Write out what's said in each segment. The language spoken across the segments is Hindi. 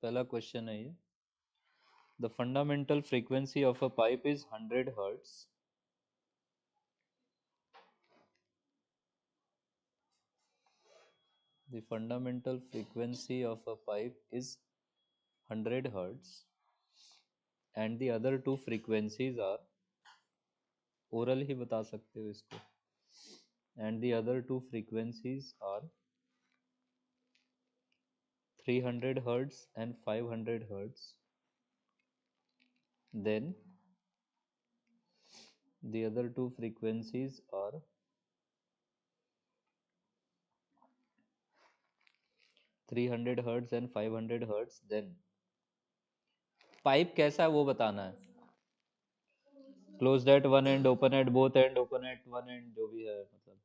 पहला क्वेश्चन है ये, the fundamental frequency of a pipe is 100 hertz. The fundamental frequency of a pipe is 100 hertz and the other two frequencies are, oral ही बता सकते हो इसको, and the other two frequencies are 300 hertz and 500 hertz. Then the other two frequencies are 300 hertz and 500 hertz. Then pipe कैसा है वो बताना है. Closed at one end, open at both end, open at one end, जो भी है मतलब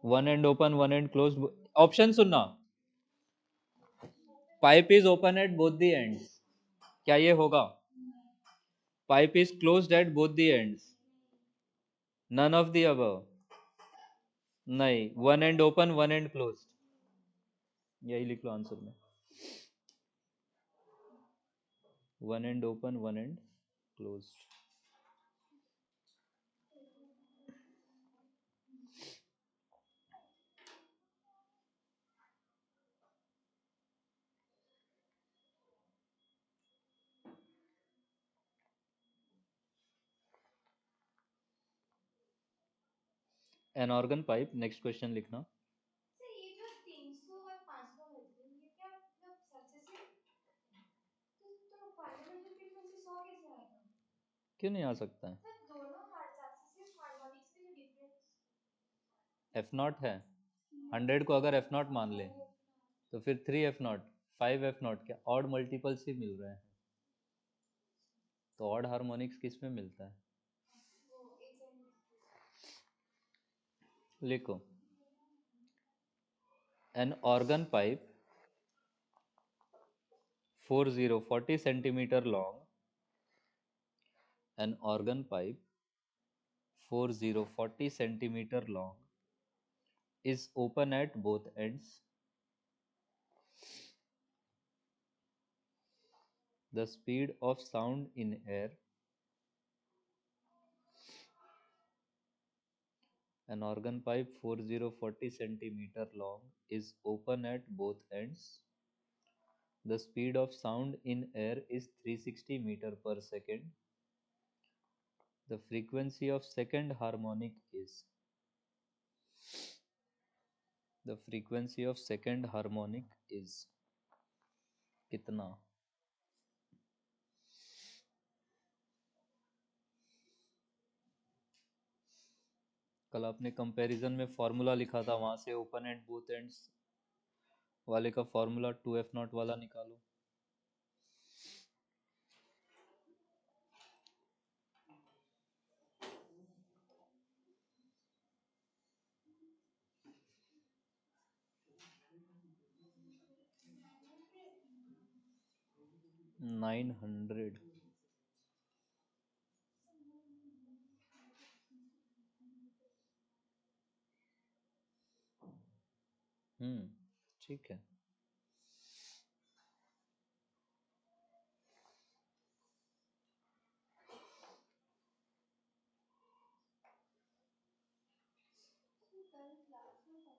one end open, one end close. Option सुनना, pipe is open at both the ends, क्या ये होगा? Pipe is closed at both the ends, none of the above. नहीं, one end open, one end closed, यही लिख लो आंसर में. One end open, one end closed. An organ pipe. Next question लिखना. सर ये जो 300 और 500 हर्ट्ज है ये क्या मतलब सक्सेसिव, तो फंडामेंटल फ्रीक्वेंसी 100 कैसे आएगा? क्यों नहीं आ सकता है? सर दोनों सक्सेसिव हार्मोनिक्स में जो डिफरेंस एफ नॉट है, 100 को अगर एफ नॉट मान ले तो फिर 3 एफ नॉट, 5 एफ नॉट, क्या ऑड मल्टीपल्स ही मिल रहे हैं. तो ऑड हार्मोनिक्स किस में मिलता है? वो एक एंड लिखो, an organ pipe 40 centimeter long, an organ pipe 40 centimeter long is open at both ends. The speed of sound in air, an organ pipe 40 centimeter long is open at both ends. The speed of sound in air is 360 meter per second. The frequency of second harmonic is, the frequency of second harmonic is कितना? कल आपने कंपैरिजन में फॉर्मूला लिखा था, वहां से ओपन एंड बोथ एंड्स वाले का फॉर्मूला 2 एफ नॉट वाला निकालो. Nine hundred. ठीक है. कल क्लास में था।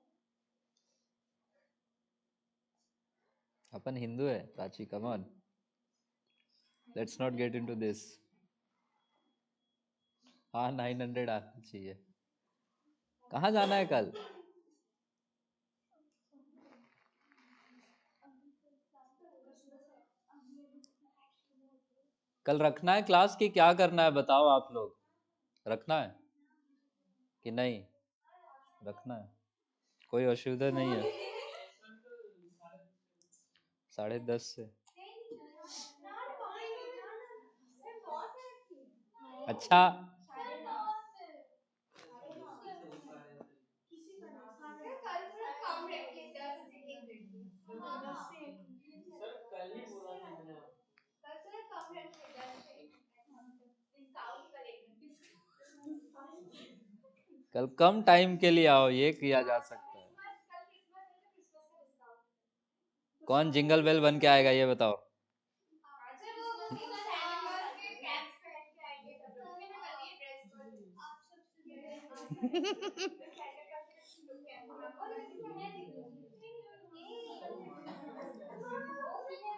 अपन हिंदू है Prachi, come on, let's not get into this. हाँ 900 आना चाहिए. कहाँ जाना है कल? कल रखना है क्लास की क्या करना है बताओ आप लोग? रखना है कि नहीं? रखना है, कोई असुविधा नहीं है. 10:30 से. अच्छा, किसी का नहीं सर, कल थोड़ा काम रख के 10 से 1 बैठिए। हाँ 10 से 1 सर, कल ही बोला था मैंने आपको, कल थोड़ा कम रखिए 10 से 1 डिस्काउंट करेंगे. कल कम टाइम के लिए आओ, ये किया जा सकता है. कल क्रिसमस है तो क्रिसमस का डिस्काउंट. कौन जिंगल बेल बन के आएगा ये बताओ। अच्छा वो सैंटा क्लॉज के कैप्स पहन के आएंगे सब लोग, क्योंकि मैं कल ये ड्रेस कोड आप सबसे सैंटा क्लॉज का लुक है पूरा, और इसमें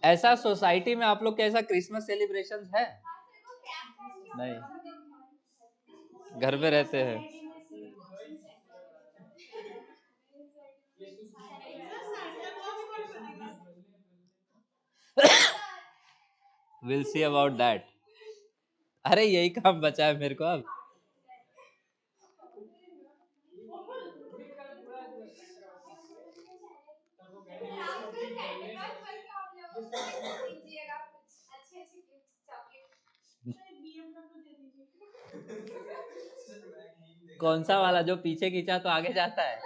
है ऐसा सोसाइटी में आप लोग कैसा क्रिसमस सेलिब्रेशन है? नहीं, घर पे रहते हैं। Will see about that. अरे यही काम बचा है मेरे को अब। कौन सा वाला जो पीछे खींचा तो आगे जाता है?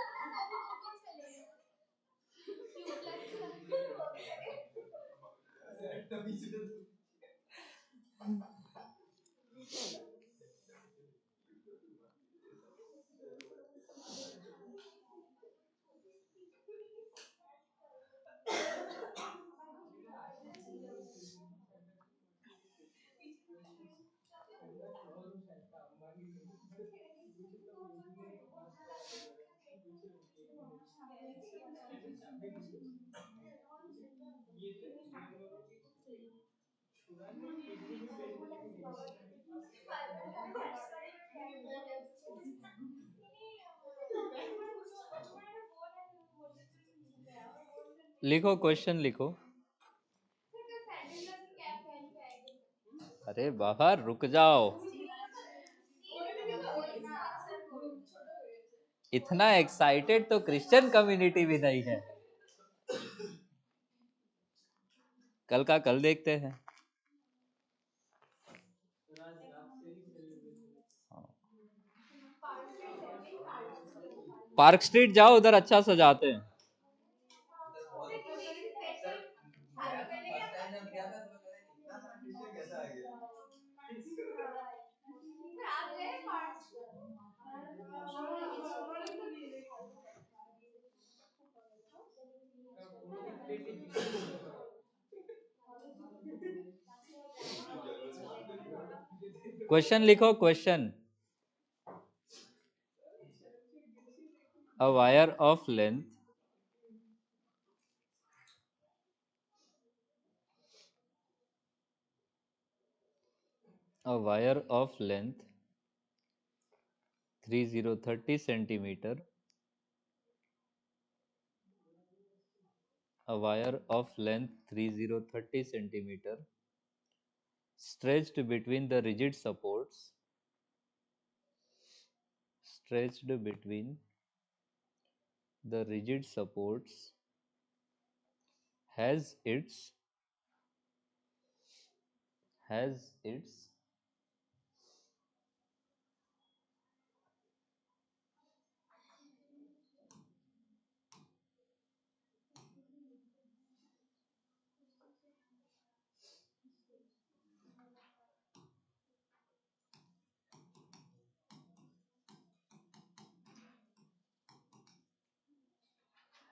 लिखो, क्वेश्चन लिखो। अरे बाहर रुक जाओ, इतना एक्साइटेड तो क्रिश्चियन कम्युनिटी भी नहीं है। कल का कल देखते हैं। पार्क स्ट्रीट जाओ, उधर अच्छा सजाते हैं। क्वेश्चन लिखो, question. A wire of length a wire of length 3030 centimeter, a wire of length 3030 centimeter stretched between the rigid supports, stretched between the rigid supports, has its has its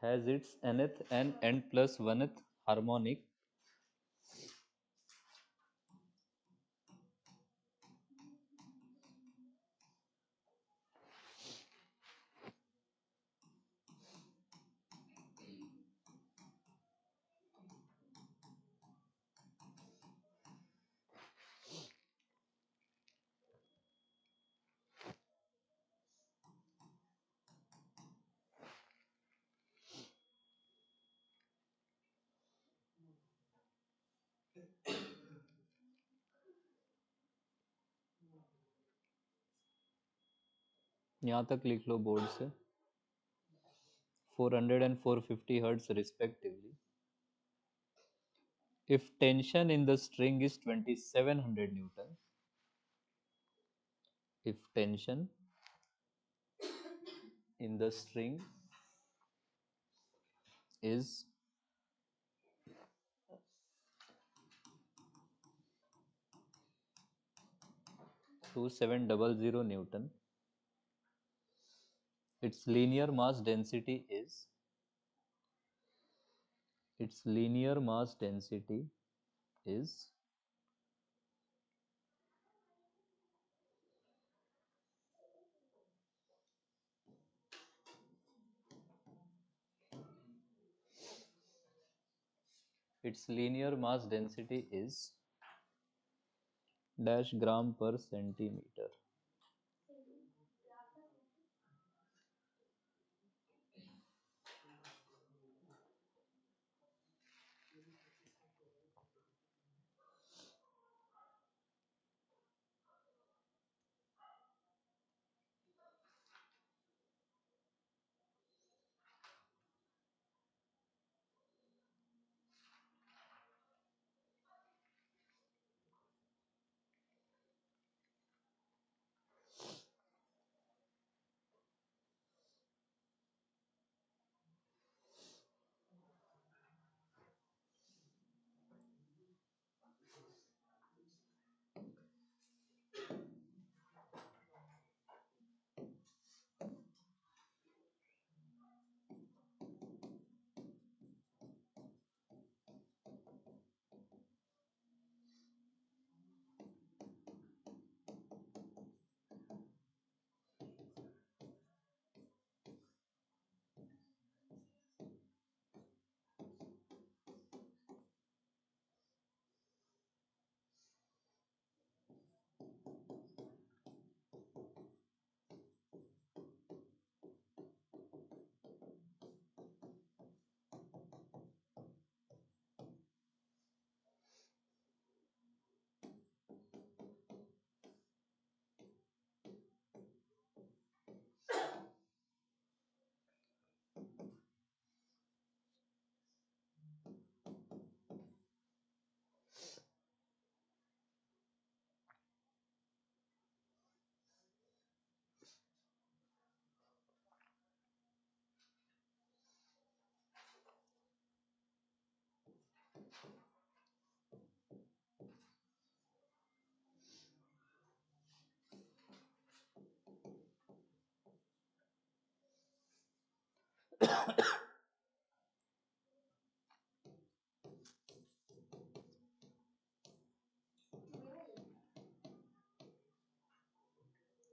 has its nth and n plus 1th harmonic यहाँ तक लिख लो बोर्ड से, 400 and 450 hertz respectively. If tension in the string is 2700 Newton, if tension in the string is 2700 Newton, its linear mass density is its linear mass density is dash gram per centimeter.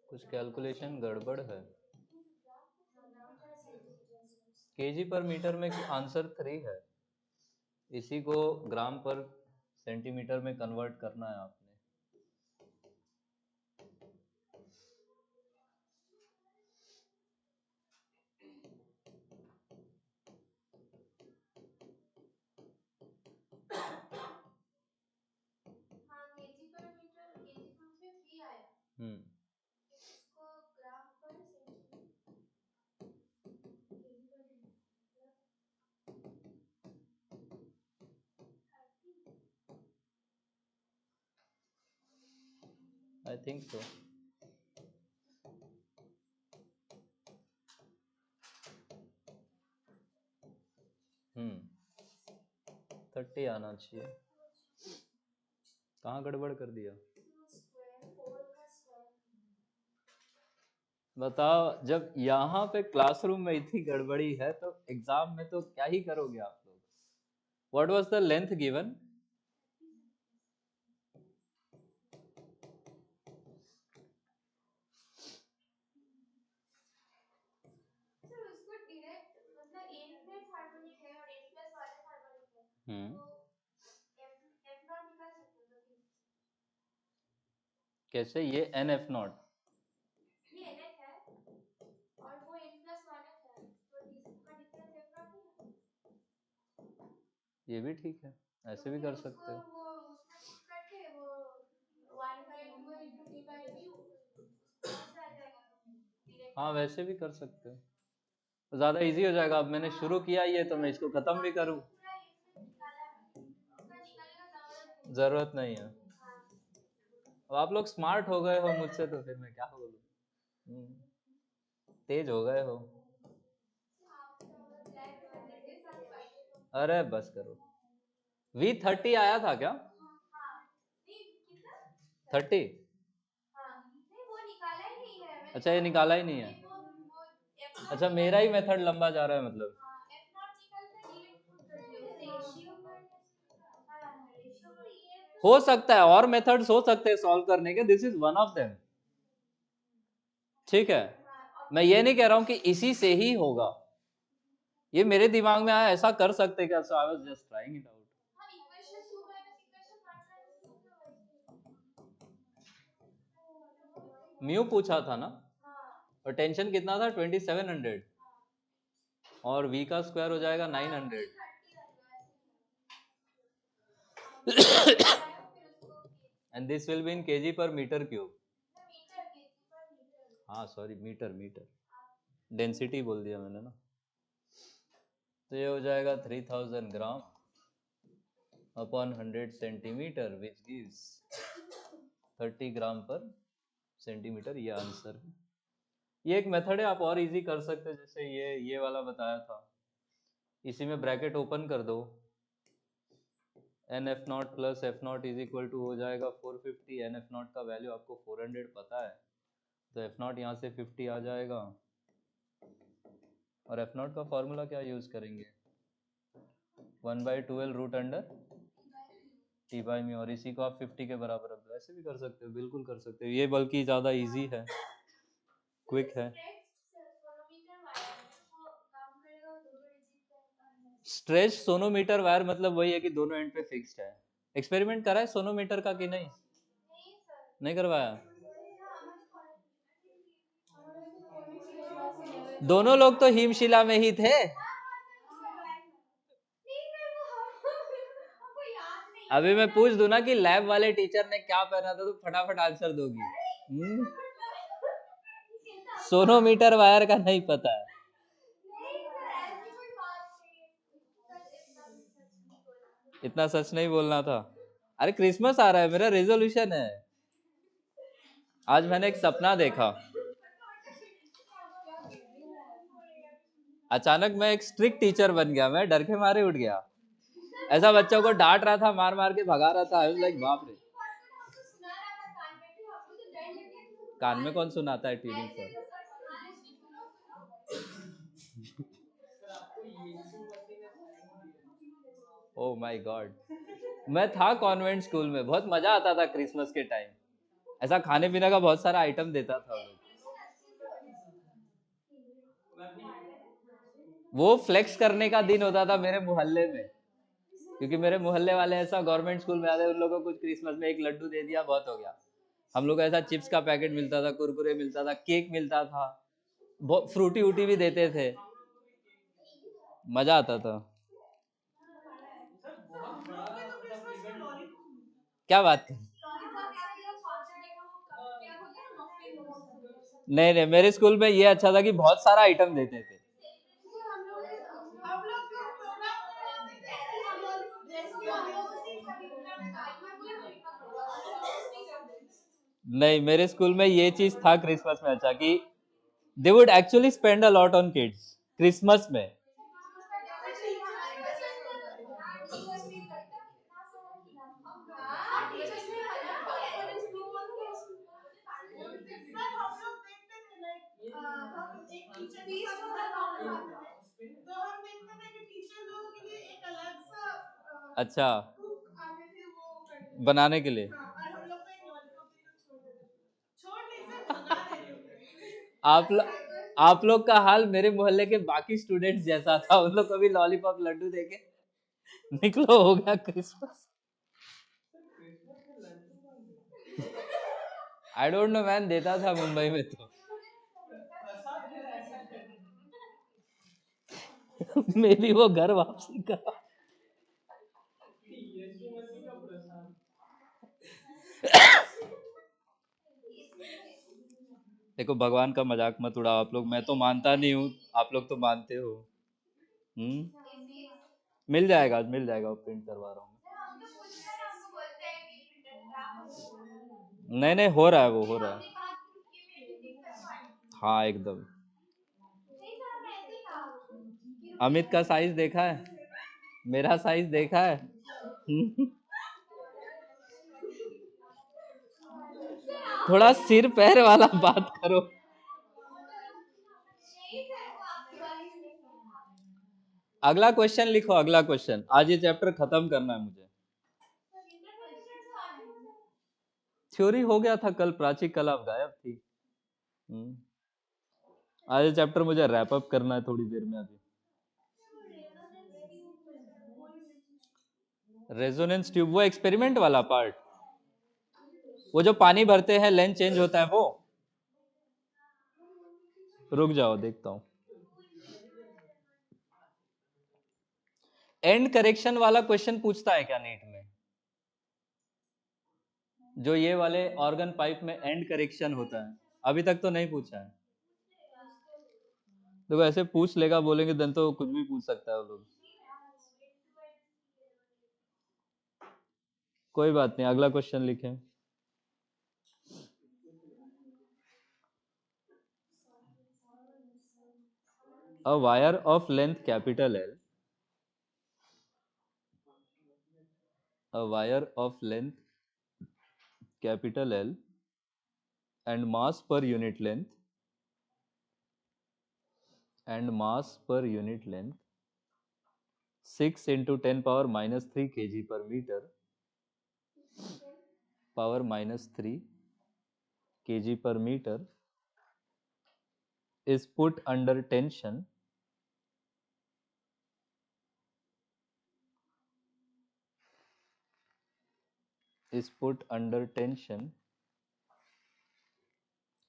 कुछ कैलकुलेशन गड़बड़ है। केजी पर मीटर में आंसर 3 है, इसी को ग्राम पर सेंटीमीटर में कन्वर्ट करना है आपने। हाँ, केजी पर मीटर, केजी पर उसमें 3 आया। इसको ग्राम पर सेंटीमीटर, केजी पर मीटर, 30। I think so. 30 आना चाहिए। कहाँ गड़बड़ कर दिया? स्क्वायर, 4 का स्क्वायर। बताओ, जब यहाँ पे क्लासरूम में इतनी गड़बड़ी है तो एग्जाम में तो क्या ही करोगे आप लोग। What was the length given? Sir उसको डायरेक्ट मतलब n प्लस हार्मोनिक है और n प्लस वाले हार्मोनिक है, तो f नॉट निकाल सकते हो तो कैसे? ये एन एफ नॉट, ये nf है और वो n प्लस 1f है, तो इसका डिफरेंस f नॉट नहीं है। ये भी ठीक है, ऐसे भी कर सकते हो। वो उसमें पुट करके वो 1/2 into t by mu वहाँ से आ जाएगा डायरेक्ट। हाँ, वैसे भी कर सकते हो, तो ज्यादा इजी हो जाएगा। अब मैंने शुरू किया ये, तो मैं इसको खत्म भी करूँ, पूरा इसमें निकाला है, उसका निकालने का जरूरत नहीं है। हाँ। अब आप लोग स्मार्ट हो गए हो मुझसे, तो फिर मैं क्या बोलूं। तेज हो गए हो। अरे बस करो। V30 आया था क्या? हाँ, नहीं कितना? 30। हाँ, नहीं वो निकाला ही नहीं है मैंने। अच्छा, ये निकाला ही नहीं है। वो अच्छा, मेरा ही मेथड लंबा जा रहा है मतलब। हो सकता है और मेथड्स हो सकते हैं सॉल्व करने के, this is one of them. ठीक है, मैं ये नहीं कह रहा हूं कि इसी से ही होगा, ये मेरे दिमाग में आया, ऐसा कर सकते क्या, so I was just trying it out. Mu पूछा था ना, और टेंशन कितना था, 2700, और v का स्क्वायर हो जाएगा 900। And this will be in KG पर मीटर क्यूब। हाँ सॉरी, मीटर मीटर, डेंसिटी बोल दिया मैंने ना। तो ये हो जाएगा 3000 ग्राम अपॉन 100 सेंटीमीटर, विच गिव्स 30 ग्राम पर सेंटीमीटर। ये आंसर है। ये एक मेथड है, आप और इजी कर सकते हैं, जैसे ये वाला बताया था, इसी में ब्रैकेट ओपन कर दो, N F nought plus F nought is equal to हो जाएगा 450। एन एफ नॉट का वैल्यू आपको 400 पता है, तो एफ नॉट यहाँ से 50 आ जाएगा, और एफ नॉट का फॉर्मूला क्या यूज करेंगे, 1/12 रूट अंडर टी बाई मी, और इसी को आप 50 के बराबर रख दो। ऐसे भी कर सकते हो, बिल्कुल कर सकते हो, ये बल्कि ज़्यादा इजी है, क्विक है। स्ट्रेच सोनोमीटर वायर मतलब वही है कि दोनों एंड पे फिक्स्ड है। एक्सपेरिमेंट करा है सोनोमीटर का कि नहीं? नहीं करवाया? दोनों लोग तो हिमशिला में ही थे। अभी मैं पूछ दूं ना कि लैब वाले टीचर ने क्या पहना था, तो फटाफट आंसर दोगी। सोनोमीटर वायर का नहीं पता है? इतना सच नहीं बोलना था। अरे क्रिसमस आ रहा है, मेरा रेजोल्यूशन है। आज मैंने एक सपना देखा, अचानक मैं एक स्ट्रिक्ट टीचर बन गया, मैं डर के मारे उठ गया। ऐसा बच्चों को डांट रहा था, मार मार के भगा रहा था, लाइक बाप रे। कान में कौन सुनाता है ट्यूनिंग पर? ओह माय गॉड, मैं था कॉन्वेंट स्कूल में, बहुत मजा आता था क्रिसमस के टाइम, ऐसा खाने पीने का बहुत सारा आइटम देता था लोग। वो फ्लेक्स करने का दिन होता था मेरे मोहल्ले में, क्योंकि मेरे मोहल्ले वाले ऐसा गवर्नमेंट स्कूल में आते, उन लोगों को कुछ क्रिसमस में एक लड्डू दे दिया, बहुत हो गया। हम लोग को ऐसा चिप्स का पैकेट मिलता था, कुरकुरे मिलता था, केक मिलता था, बहुत फ्रूटी वूटी भी देते थे, मजा आता था। क्या बात कर, नहीं नहीं, मेरे स्कूल में ये अच्छा था कि बहुत सारा आइटम देते थे। नहीं, मेरे स्कूल में ये चीज था क्रिसमस में अच्छा, कि they would actually spend a lot on kids Christmas में। अच्छा, बनाने के लिए। आप लो, आप लोग का हाल मेरे मोहल्ले के बाकी स्टूडेंट्स जैसा था, उन लोग कभी लॉलीपॉप लड्डू देके निकलो, हो गया Christmas. I don't know man, देता था मुंबई में तो। मे बी वो घर वापसी का। देखो, भगवान का मजाक मत उड़ाओ आप लोग, मैं तो मानता नहीं हूँ, आप लोग तो मानते हो। मिल जाएगा, मिल जाएगा, वो प्रिंट करवा रहा हूँ। नहीं नहीं, हो रहा है, वो हो रहा है। हाँ एकदम। अमित का साइज देखा है, मेरा साइज देखा है। थोड़ा सिर पैर वाला बात करो। अगला क्वेश्चन लिखो, अगला क्वेश्चन। आज ये चैप्टर खत्म करना है मुझे। थ्योरी हो गया था कल, प्राची कल आप गायब थी। आज ये चैप्टर मुझे रैप अप करना है थोड़ी देर में। अभी रेजोनेंस ट्यूब, वो एक्सपेरिमेंट वाला पार्ट, वो जो पानी भरते हैं लेंथ चेंज होता है वो। रुक जाओ देखता हूं। एंड करेक्शन वाला क्वेश्चन पूछता है क्या नीट में? जो ये वाले ऑर्गन पाइप में एंड करेक्शन होता है, अभी तक तो नहीं पूछा है। देखो ऐसे पूछ लेगा बोलेंगे देन तो कुछ भी पूछ सकता है वो लोग। कोई बात नहीं, अगला क्वेश्चन लिखें। A wire of length capital L, a wire of length capital L and mass per unit length, and mass per unit length 6 into 10 power minus 3 kg per meter, power minus 3 kg per meter is put under tension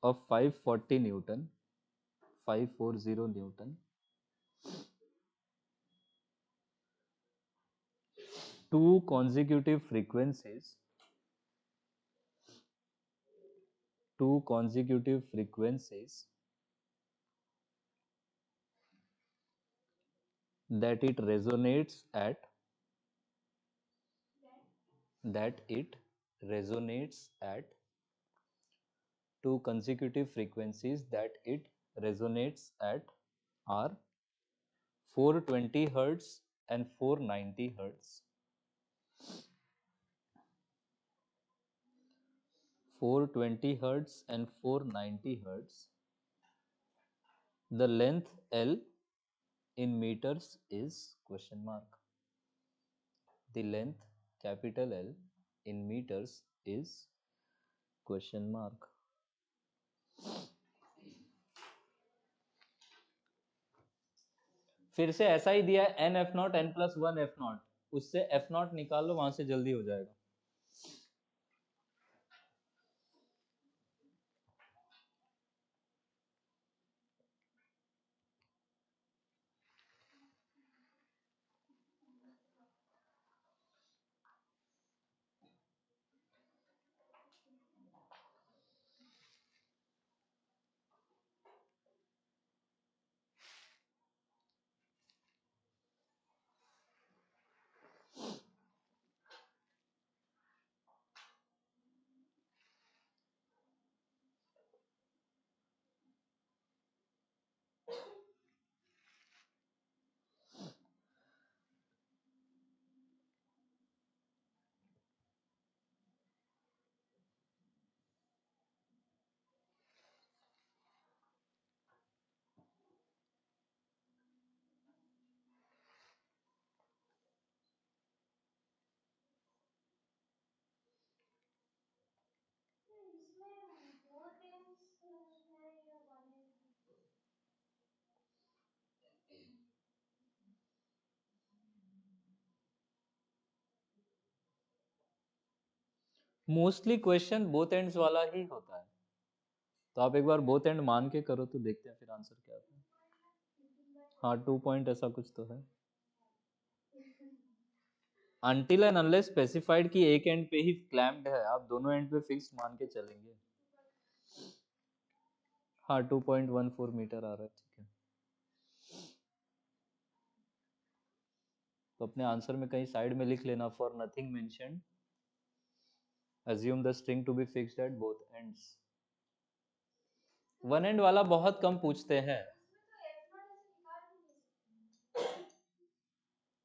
of 540 Newton, 540 Newton, two consecutive frequencies, that it resonates at, two consecutive frequencies that it resonates at are 420 hertz and 490 hertz. 420 hertz and 490 hertz. The length L in meters is question mark. The length capital L in meters is question mark. फिर से ऐसा ही दिया है, N F nought N plus one F nought, उससे एफ नॉट निकाल लो, वहां से जल्दी हो जाएगा। मोस्टली क्वेश्चन बोथ एंड्स वाला ही होता है, तो आप एक बार बोथ एंड मान के करो तो देखते हैं फिर आंसर क्या आता है। हाँ 2 पॉइंट ऐसा कुछ तो है। अनटिल एंड अनलेस स्पेसिफाइड कि एक एंड पे ही क्लैम्प्ड है, आप दोनों एंड पे फिक्स मान के चलेंगे। हाँ 2.14 मीटर आ रहा है, ठीक है। तो अपने आंसर में कहीं साइड में लिख लेना, for nothing mentioned assume the string to be fixed at both ends। One and वाला बहुत कम पूछते हैं,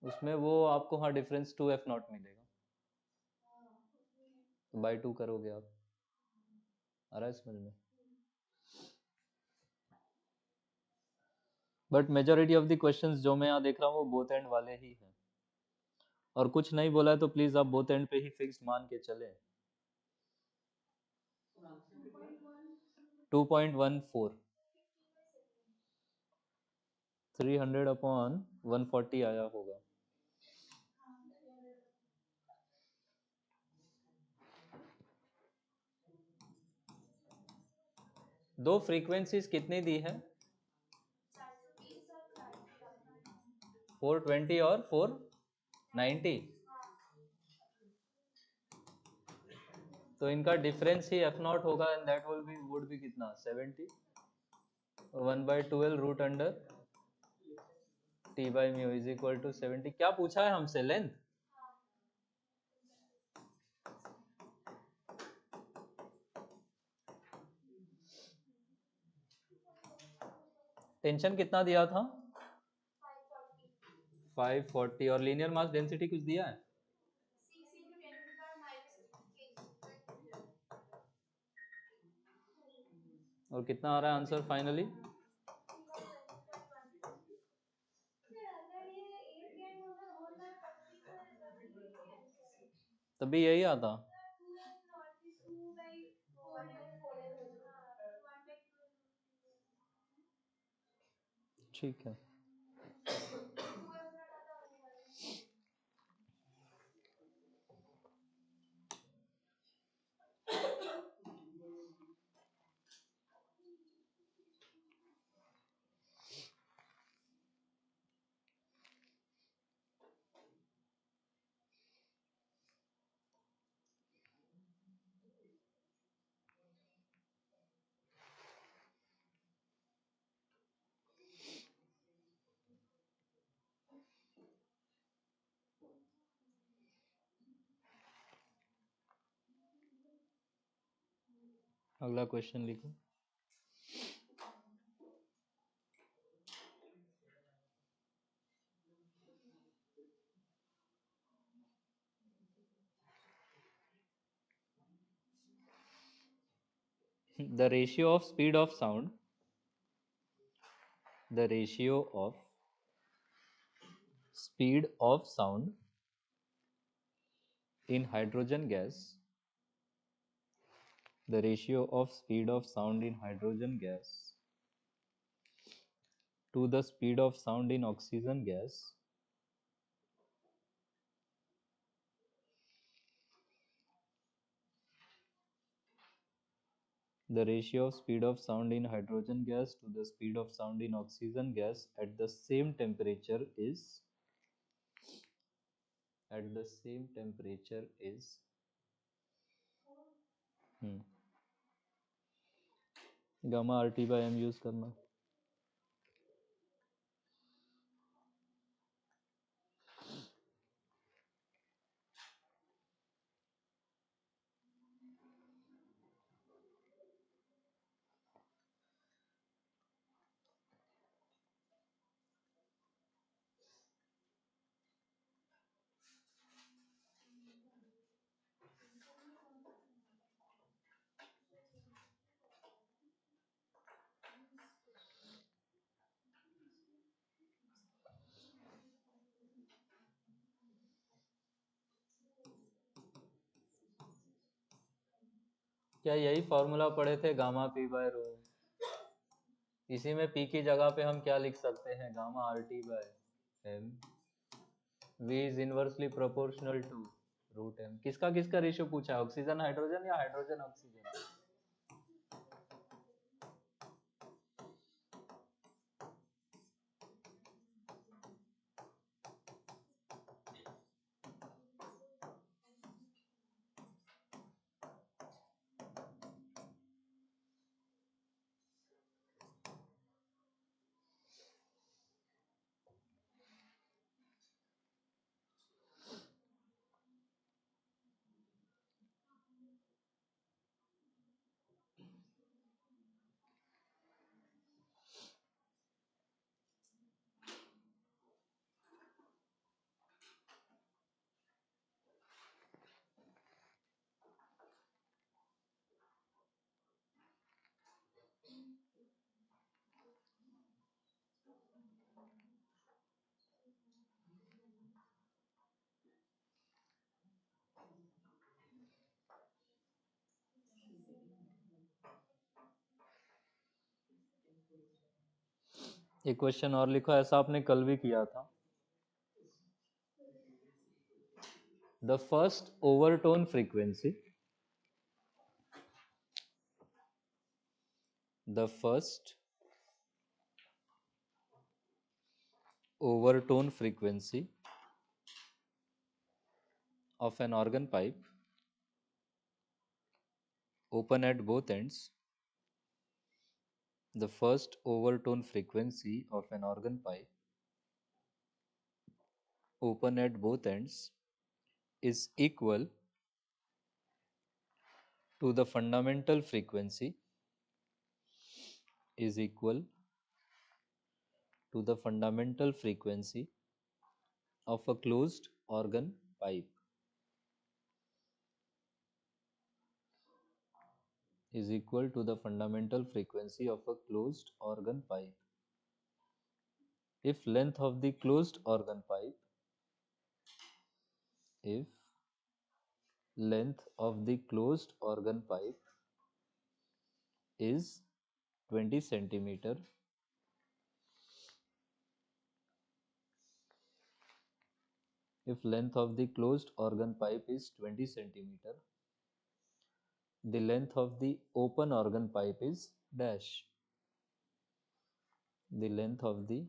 उसमें वो आपको हाँ डिफरेंस 2f0 मिलेगा, तो बाय 2 करोगे आप। आ रहा है समझ में? But majority of the questions जो मैं यहाँ देख रहा हूँ वो बोथ एंड वाले ही हैं, और कुछ नहीं बोला है तो प्लीज आप बोथ एंड पे ही फिक्स मान के चले। 2.14, 300/140 आया होगा। दो फ्रीक्वेंसीज कितनी दी है? 420 और 490। तो इनका डिफरेंस ही एफ नॉट होगा, एंड दैट वुड बी कितना, 70। 1/12 root under T by mu is equal to 70। क्या पूछा है हमसे? लेंथ। टेंशन कितना दिया था? 540। और लीनियर मास डेंसिटी कुछ दिया है? और कितना आ रहा है आंसर फाइनली? तभी यही आता। ठीक है। अगला क्वेश्चन लिखो। The ratio of speed of sound, the ratio of speed of sound in hydrogen gas, the ratio of speed of sound in hydrogen gas to the speed of sound in oxygen gas the ratio of speed of sound in hydrogen gas to the speed of sound in oxygen gas at the same temperature is gamma RT/m use करना। क्या यही फॉर्मूला पढ़े थे, गामा P/ρ? इसी में P की जगह पे हम क्या लिख सकते हैं, gamma RT/m। V is inversely proportional to √m। किसका किसका रेशियो पूछा है, ऑक्सीजन हाइड्रोजन या हाइड्रोजन ऑक्सीजन? एक क्वेश्चन और लिखो, ऐसा आपने कल भी किया था। The first overtone frequency, the first overtone frequency of an organ pipe open at both ends. The first overtone frequency of an organ pipe open at both ends is equal to the fundamental frequency, is equal to the fundamental frequency of a closed organ pipe, is equal to the fundamental frequency of a closed organ pipe. If length of the closed organ pipe, if length of the closed organ pipe is 20 centimeter, if length of the closed organ pipe is 20 centimeter, the length of the open organ pipe is dash. The length of the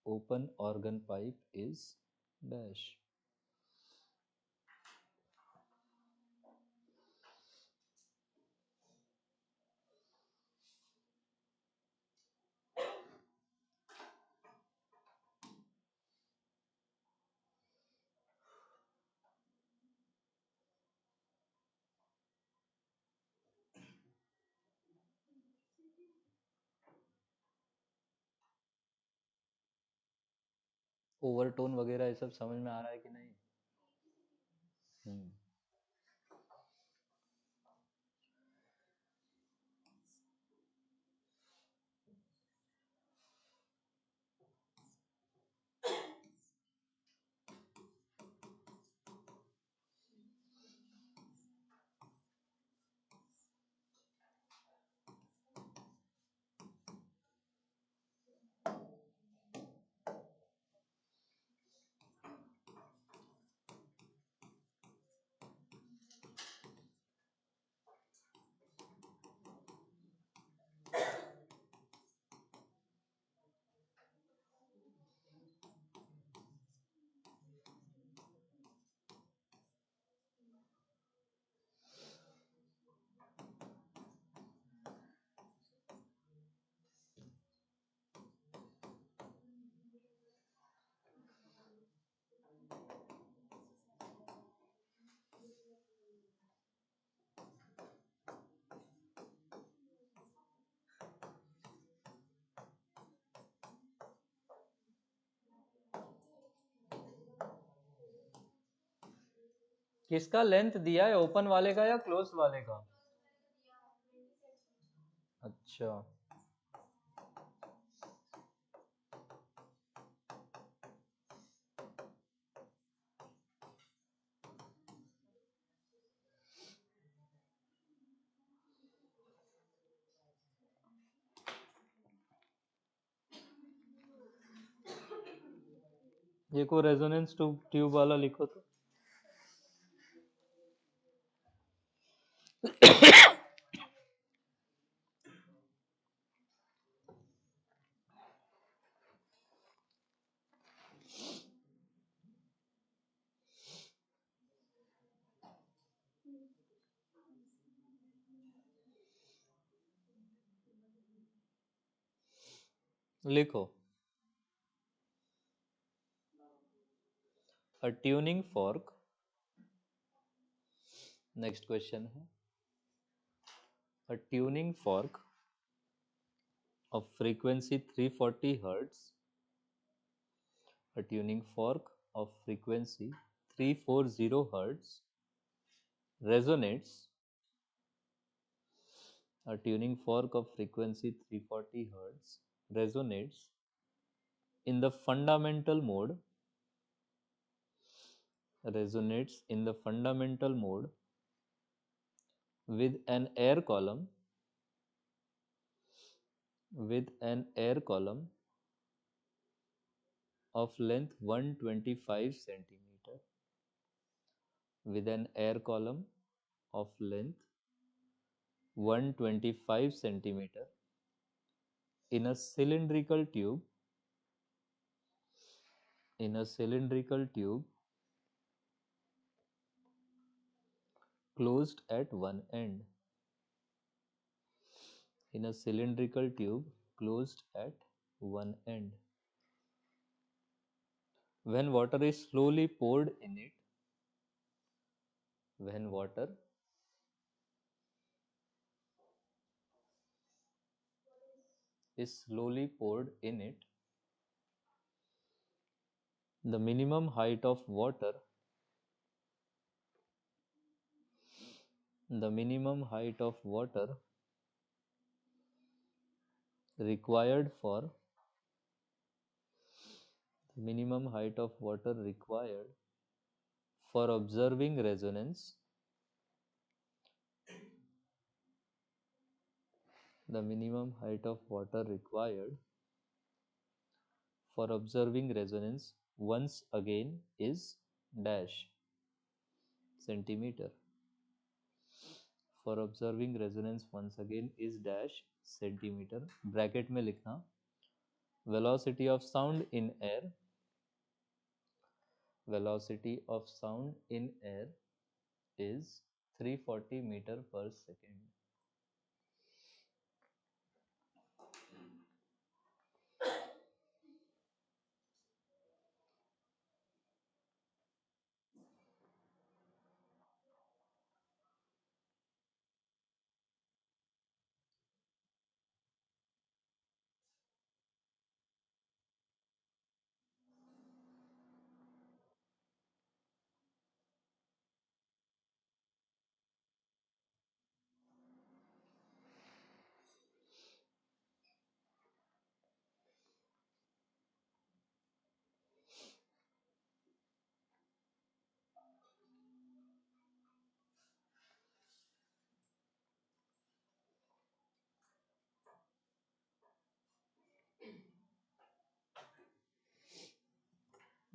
open organ pipe is dash. Overtone वगैरह ये सब समझ में आ रहा है कि नहीं? किसका लेंथ दिया है, ओपन वाले का या क्लोज वाले का? अच्छा, ये को रेजोनेंस ट्यूब वाला लिखो तो। लिखो, a tuning fork, next question है, a tuning fork of frequency 340 hertz, a tuning fork of frequency 340 hertz resonates, a tuning fork of frequency 340 hertz resonates in the fundamental mode, resonates in the fundamental mode with an air column, with an air column of length 125 centimeter with an air column of length 125 centimeter in a cylindrical tube closed at one end. In a cylindrical tube closed at one end. When water is slowly poured in it, when water is slowly poured in it, the minimum height of water the minimum height of water required for minimum height of water required for observing resonance the minimum height of water required for observing resonance once again is dash centimeter. For observing resonance once again is dash centimeter. Bracket में लिखना velocity of sound in air is 340 meter per second.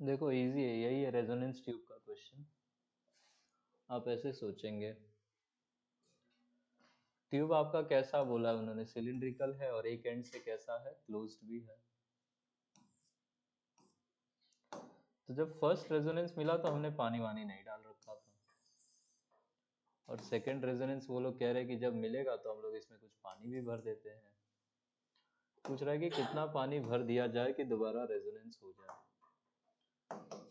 देखो इजी है, यही है रेजोनेंस ट्यूब का क्वेश्चन। आप ऐसे सोचेंगे ट्यूब आपका कैसा बोला है उन्होंने, सिलिंड्रिकल है और एक एंड से कैसा है, क्लोज्ड भी है। तो जब फर्स्ट रेजोनेंस मिला तो हमने पानी वानी नहीं डाल रखा था, और सेकंड रेजोनेंस वो लोग कह रहे हैं कि जब मिलेगा तो हम लोग इसमें कुछ पानी भी भर देते हैं। पूछ रहा है कि कितना पानी भर दिया जाए कि दोबारा रेजोनेंस हो जाए।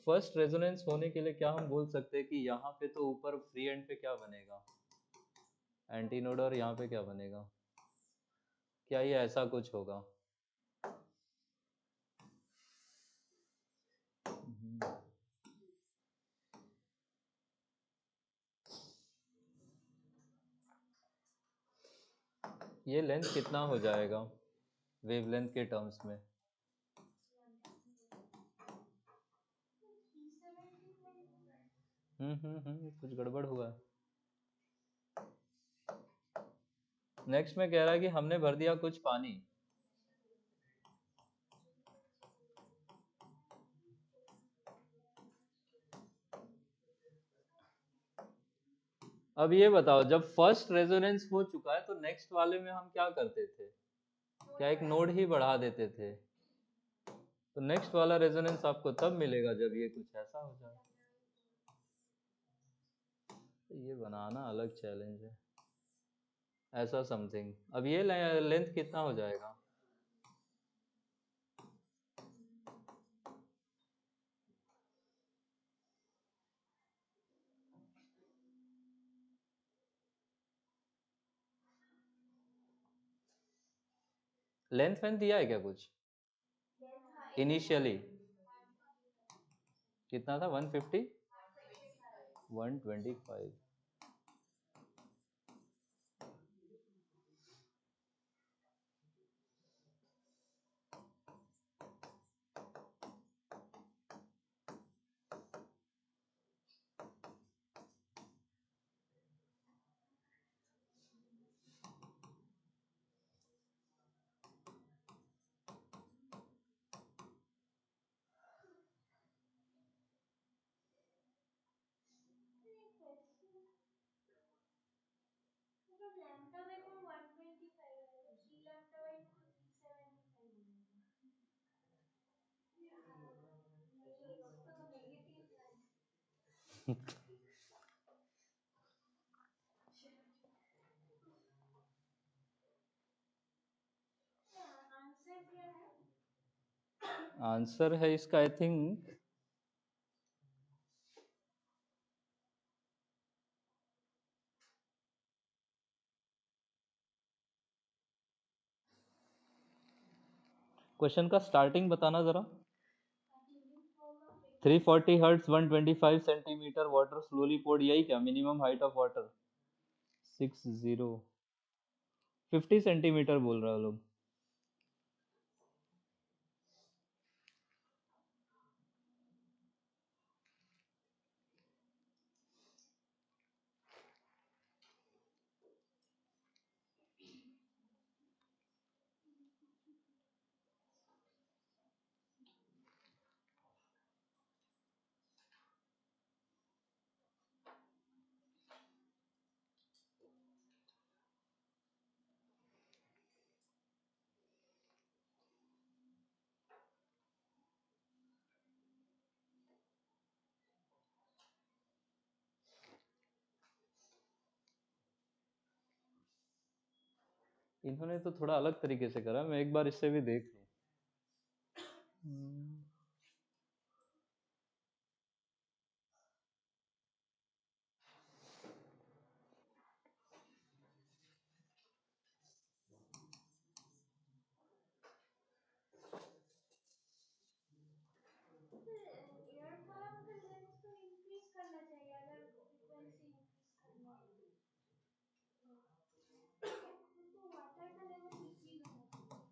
फर्स्ट रेजोनेंस होने के लिए क्या हम बोल सकते हैं कि यहाँ पे तो ऊपर फ्री एंड पे क्या बनेगा, एंटीनोड, और यहाँ पे क्या बनेगा, क्या ये ऐसा कुछ होगा? ये लेंथ कितना हो जाएगा वेवलेंथ के टर्म्स में? कुछ गड़बड़ हुआ है। नेक्स्ट में कह रहा है कि हमने भर दिया कुछ पानी। अब ये बताओ, जब फर्स्ट रेजोनेंस हो चुका है तो नेक्स्ट वाले में हम क्या करते थे, क्या एक नोड ही बढ़ा देते थे? तो नेक्स्ट वाला रेजोनेंस आपको तब मिलेगा जब ये कुछ ऐसा हो जाए। तो ये बनाना अलग चैलेंज है, ऐसा समथिंग। अब ये लेंथ कितना हो जाएगा? लेंथ वेंथ दिया है क्या कुछ इनिशियली? कितना था? 150 125। आंसर है इसका आई थिंक क्वेश्चन का स्टार्टिंग बताना जरा 340 hertz 125 centimetre water slowly poured यही क्या minimum height of water 60 50 centimetre बोल रहा है लोग इन्होंने तो थोड़ा अलग तरीके से करा मैं एक बार इससे भी देख लूं ईयरफोन का लेंथ तो इंक्रीज करना चाहिए अगर फ्रीक्वेंसी इंक्रीज करना है तो वाटर का लेवल डिक्रीज होना चाहिए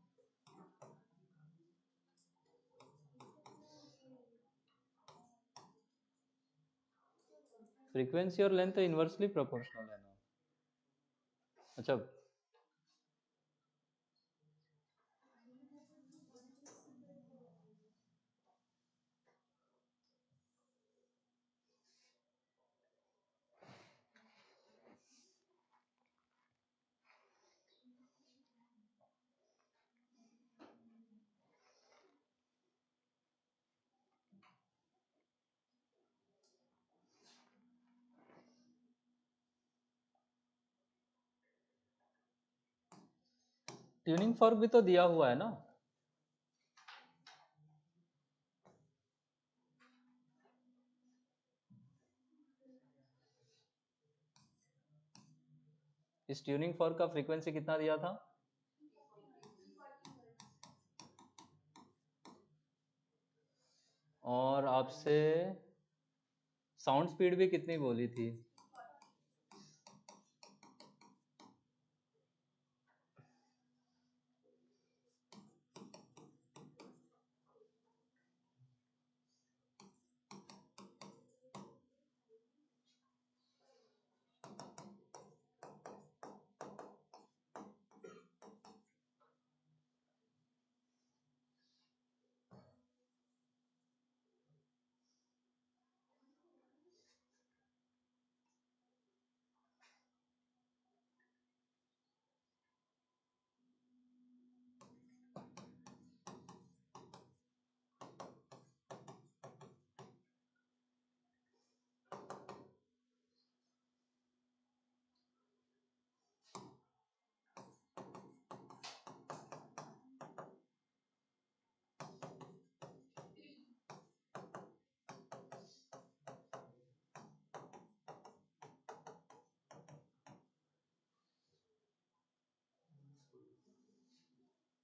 फ्रीक्वेंसी और लेंथ इनवर्सली प्रोपोर्शनल है ना अच्छा ट्यूनिंग फॉर्क भी तो दिया हुआ है ना इस ट्यूनिंग फॉर्क का फ्रीक्वेंसी कितना दिया था और आपसे साउंड स्पीड भी कितनी बोली थी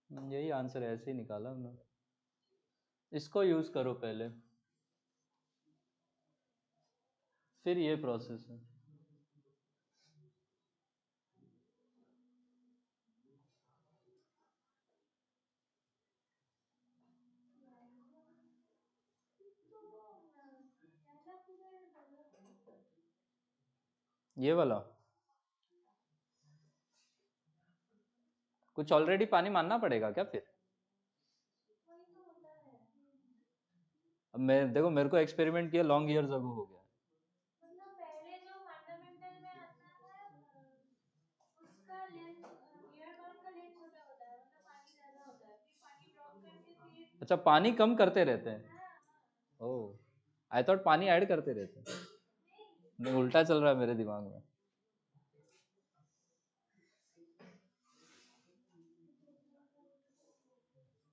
यही आंसर ऐसे ही निकाला उन्होंने इसको यूज करो पहले फिर ये प्रोसेस है ये वाला कुछ ऑलरेडी पानी मानना पड़ेगा क्या फिर अब मैं देखो मेरे को एक्सपेरिमेंट किया लॉन्ग ईयर्स अगो हो गया मतलब पहले जो फंडामेंटल में आता है उसका लेंथ एयर बलून का लेंथ छोटा होता है मतलब पानी ज्यादा होता है फिर पानी ड्रॉप करके फिर अच्छा पानी कम करते रहते हैं हाँ हाँ ओह आई थॉट पानी ऐड करते रहते हैं नहीं, उल्टा चल रहा है मेरे दिमाग में।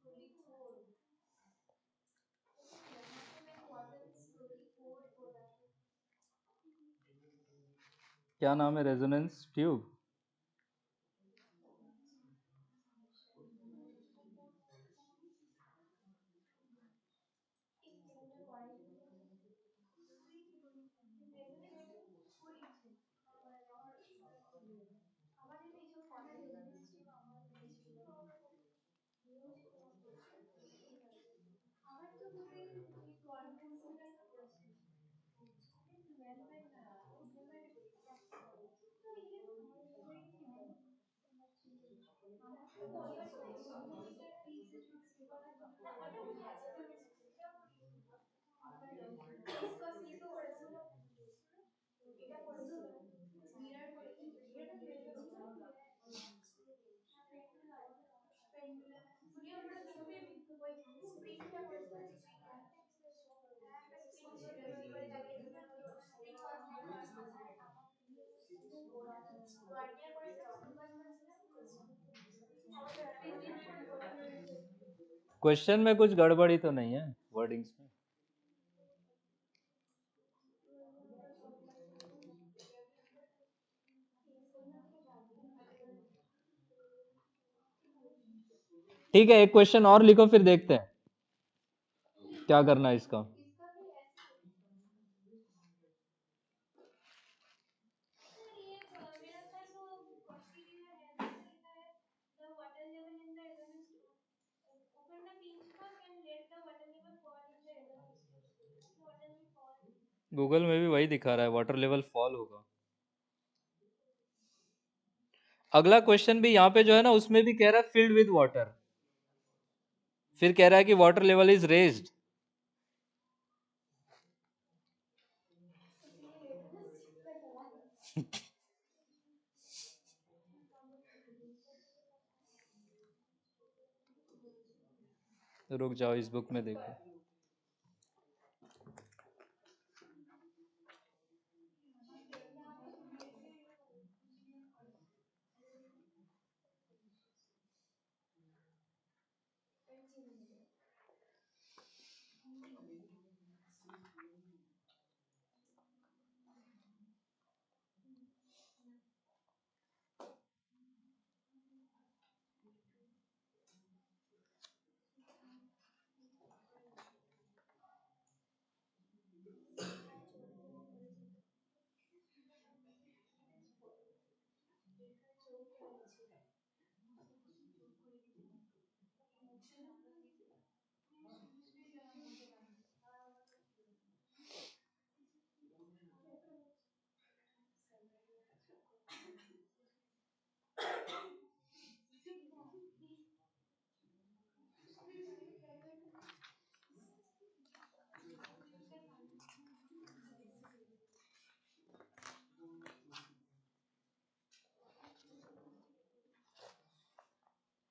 slowly cold. यहाँ पे when water is slowly cold हो रहा है। क्या नाम है? Resonance tube. एक सेकंड में पॉइंट করেছে আমাদের এইসব আমার রেজোনেন্স টিউব আমার ছিল আমার তো মনে হয় এই কোয়ান্টাম একটা কোশ্চেন টুয়েলভের না ইলেভেনে পড়েছি তো ইলেভেন আমার কি মনে আমার তো বলার ওটা মনে আছে ডিসকাস নিয়ে তো করেছিল এটা করেছিল মিরর করেছিল এটা টুয়েলভে ছিল পেন্ডুলাম ফুলিয়া আমরা তুমি ওই স্প্রিংটা করেছিল হ্যাঁ একটা স্প্রিং ছিল এবারে দেখিয়েছিল স্প্রিং ওয়ার্নিয়ার করেছে অক্টোপাস করেছিল क्वेश्चन में कुछ गड़बड़ी तो नहीं है वर्डिंग्स में? ठीक है, एक क्वेश्चन और लिखो, फिर देखते हैं क्या करना है इसका। इसका भी ऐसे ये मेरा था जो क्वेश्चन है मैंने लिखा है the water level in the resonance open the pinch cup and let the water level fall in the resonance tube the water will fall Google में भी वही दिखा रहा है, वाटर लेवल फॉल होगा। अगला क्वेश्चन भी यहाँ पे जो है ना, उसमें भी कह रहा है फिल्ड विद वाटर, फिर कह रहा है कि वाटर लेवल इज रेज्ड। रुक जाओ, इस बुक में देखो।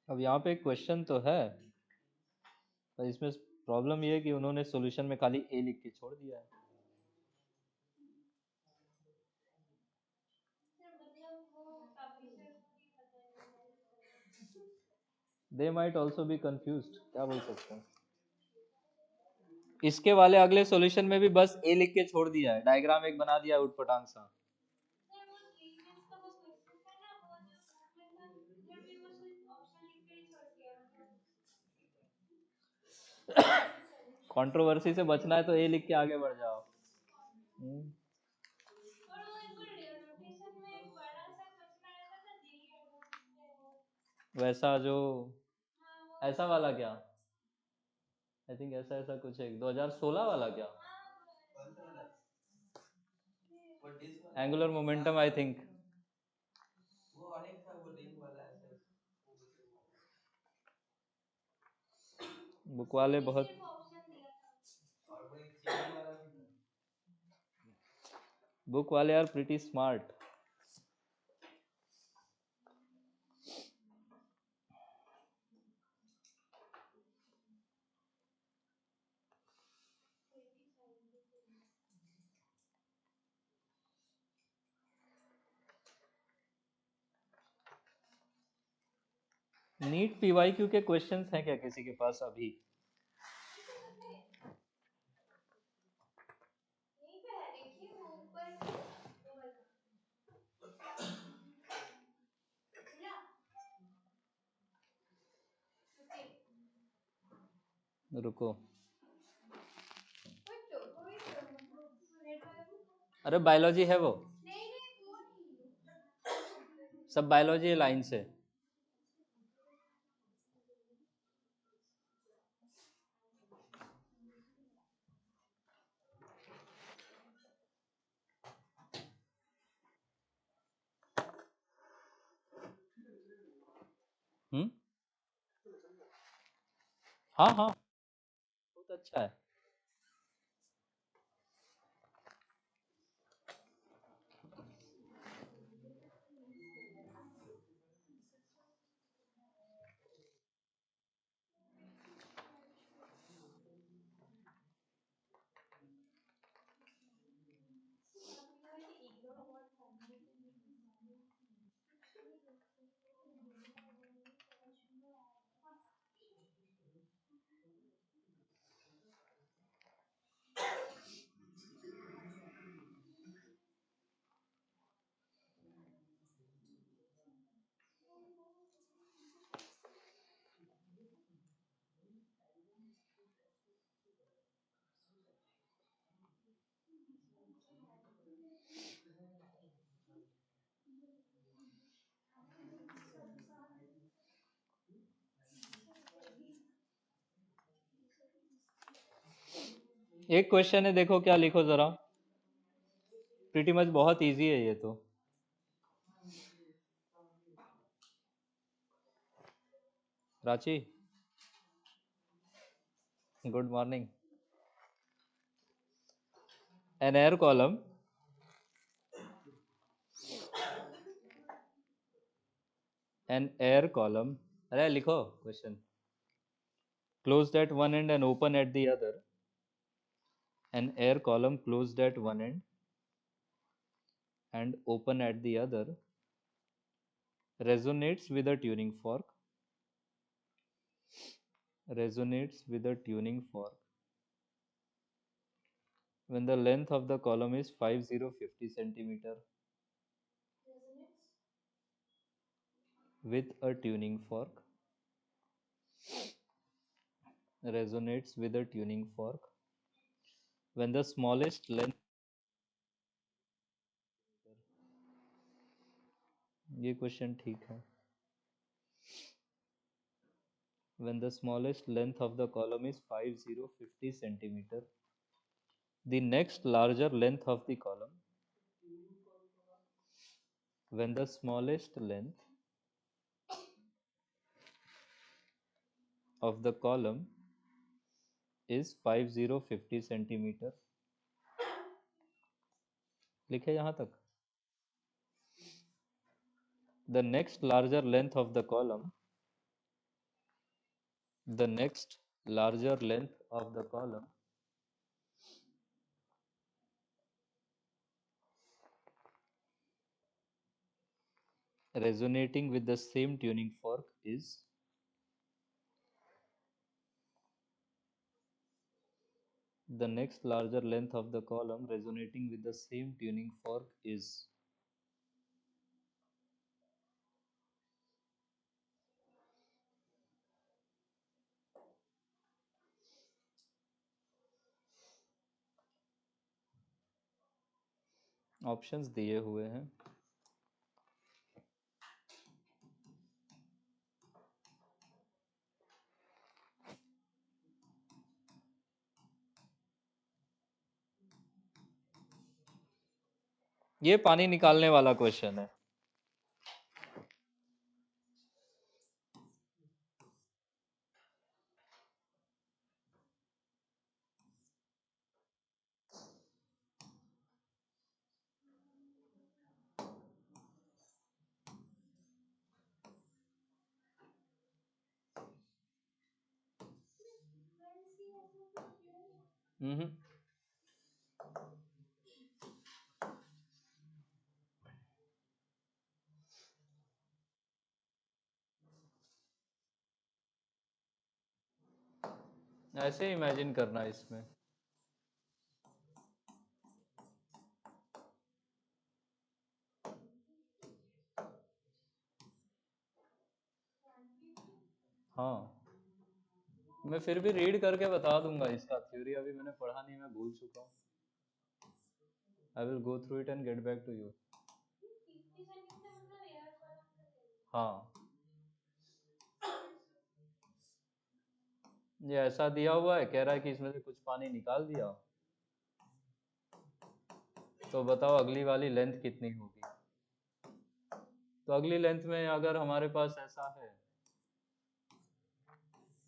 अब यहाँ पे एक क्वेश्चन तो है, पर इसमें प्रॉब्लम ये है कि उन्होंने सॉल्यूशन में खाली ए लिख के छोड़ दिया है। मतलब वो पब्लिशर को भी पता नहीं है they might also be confused, क्या बोल सकते हैं। इसके वाले अगले सॉल्यूशन में भी बस ए लिख के छोड़ दिया है, डायग्राम एक बना दिया उटपटांग सा। सर वो प्रीवियस का वो क्वेश्चन था ना वो जो बुक में था सर भी वो सिर्फ ऑप्शन लिख के ही छोड़ दिया मतलब कंट्रोवर्सी से बचना है तो ए लिख के आगे बढ़ जाओ। और वो एक बार रोटेशन में एक बड़ा सा क्वेश्चन आया था ना जेई एडवांस में वो वैसा जो हाँ वो ऐसा वाला क्या, आई थिंक ऐसा ऐसा कुछ है, 2016 वाला क्या, angular momentum I think. Book वाले बहुत, ऑप्शन दिया था बुक वाले are pretty smart. NEET PYQ के क्वेश्चंस हैं क्या किसी के पास अभी? यहीं पे है, देखिए वो ऊपर वो वाला मिला। ओके रुको। कोई रेड वाला बुक। अरे बायोलॉजी है वो, नहीं नहीं वो नहीं। सब बायोलॉजी लाइन से। हम्म, हाँ हाँ, बहुत अच्छा है। एक क्वेश्चन है, देखो क्या लिखो जरा। प्रीटी मच बहुत इजी है ये तो। Prachi, good morning. An air column, an air column, अरे लिखो question. Closed at one end and open at the other. An air column closed at one end and open at the other resonates with a tuning fork. Resonates with a tuning fork when the length of the column is 5050 centimeter. With a tuning fork. Resonates with a tuning fork when the smallest length, ये क्वेश्चन ठीक है, when the smallest length of the column is 5050 centimeter, the next larger length of the column, when the smallest length of the column is 5050 centimeter, लिखे यहाँ तक। The next larger length of the column, the next larger length of the column resonating with the same tuning fork is, the next larger length of the column resonating with the same tuning fork is, options दिए हुए हैं। ये पानी निकालने वाला क्वेश्चन है। हम्म, ऐसे इमेजिन करना इसमें। हाँ, मैं फिर भी रीड करके बता दूंगा, इसका थ्योरी अभी मैंने पढ़ा नहीं, मैं भूल चुका हूँ। I will go through it and get back to you. हाँ, ये ऐसा दिया हुआ है, कह रहा है कि इसमें से कुछ पानी निकाल दिया, तो बताओ अगली वाली लेंथ कितनी होगी। तो अगली लेंथ में अगर हमारे पास ऐसा है,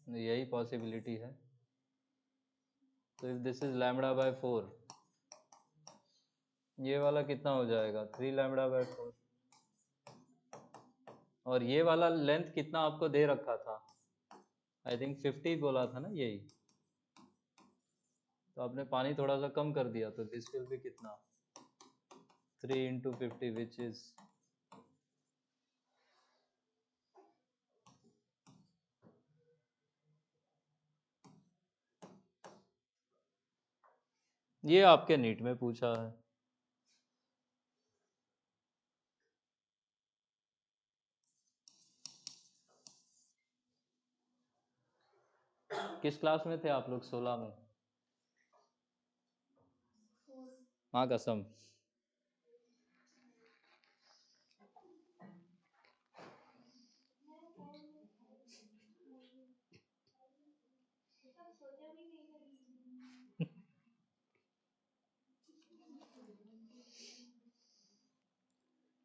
यही पॉसिबिलिटी है। तो if this is lambda by 4, ये वाला कितना हो जाएगा, 3 लैम्बडा बाय 4। और ये वाला लेंथ कितना आपको दे रखा था, आई थिंक 50 बोला था ना यही। तो आपने पानी थोड़ा सा कम कर दिया, तो दिस विल बी कितना, 3 इंटू 50 विच इज, ये आपके नीट में पूछा है। किस क्लास में थे आप लोग, 16 में? हाँ कसम।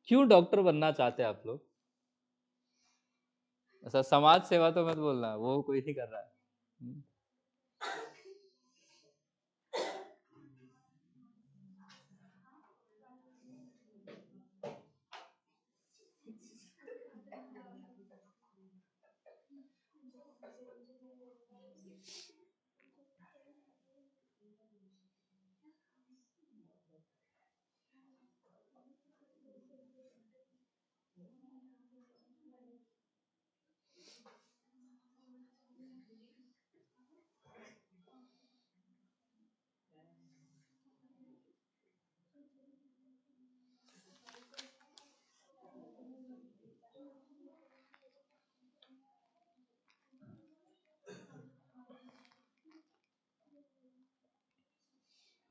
क्यों डॉक्टर बनना चाहते हैं आप लोग? ऐसा समाज सेवा तो मत बोलना, वो कोई नहीं कर रहा है।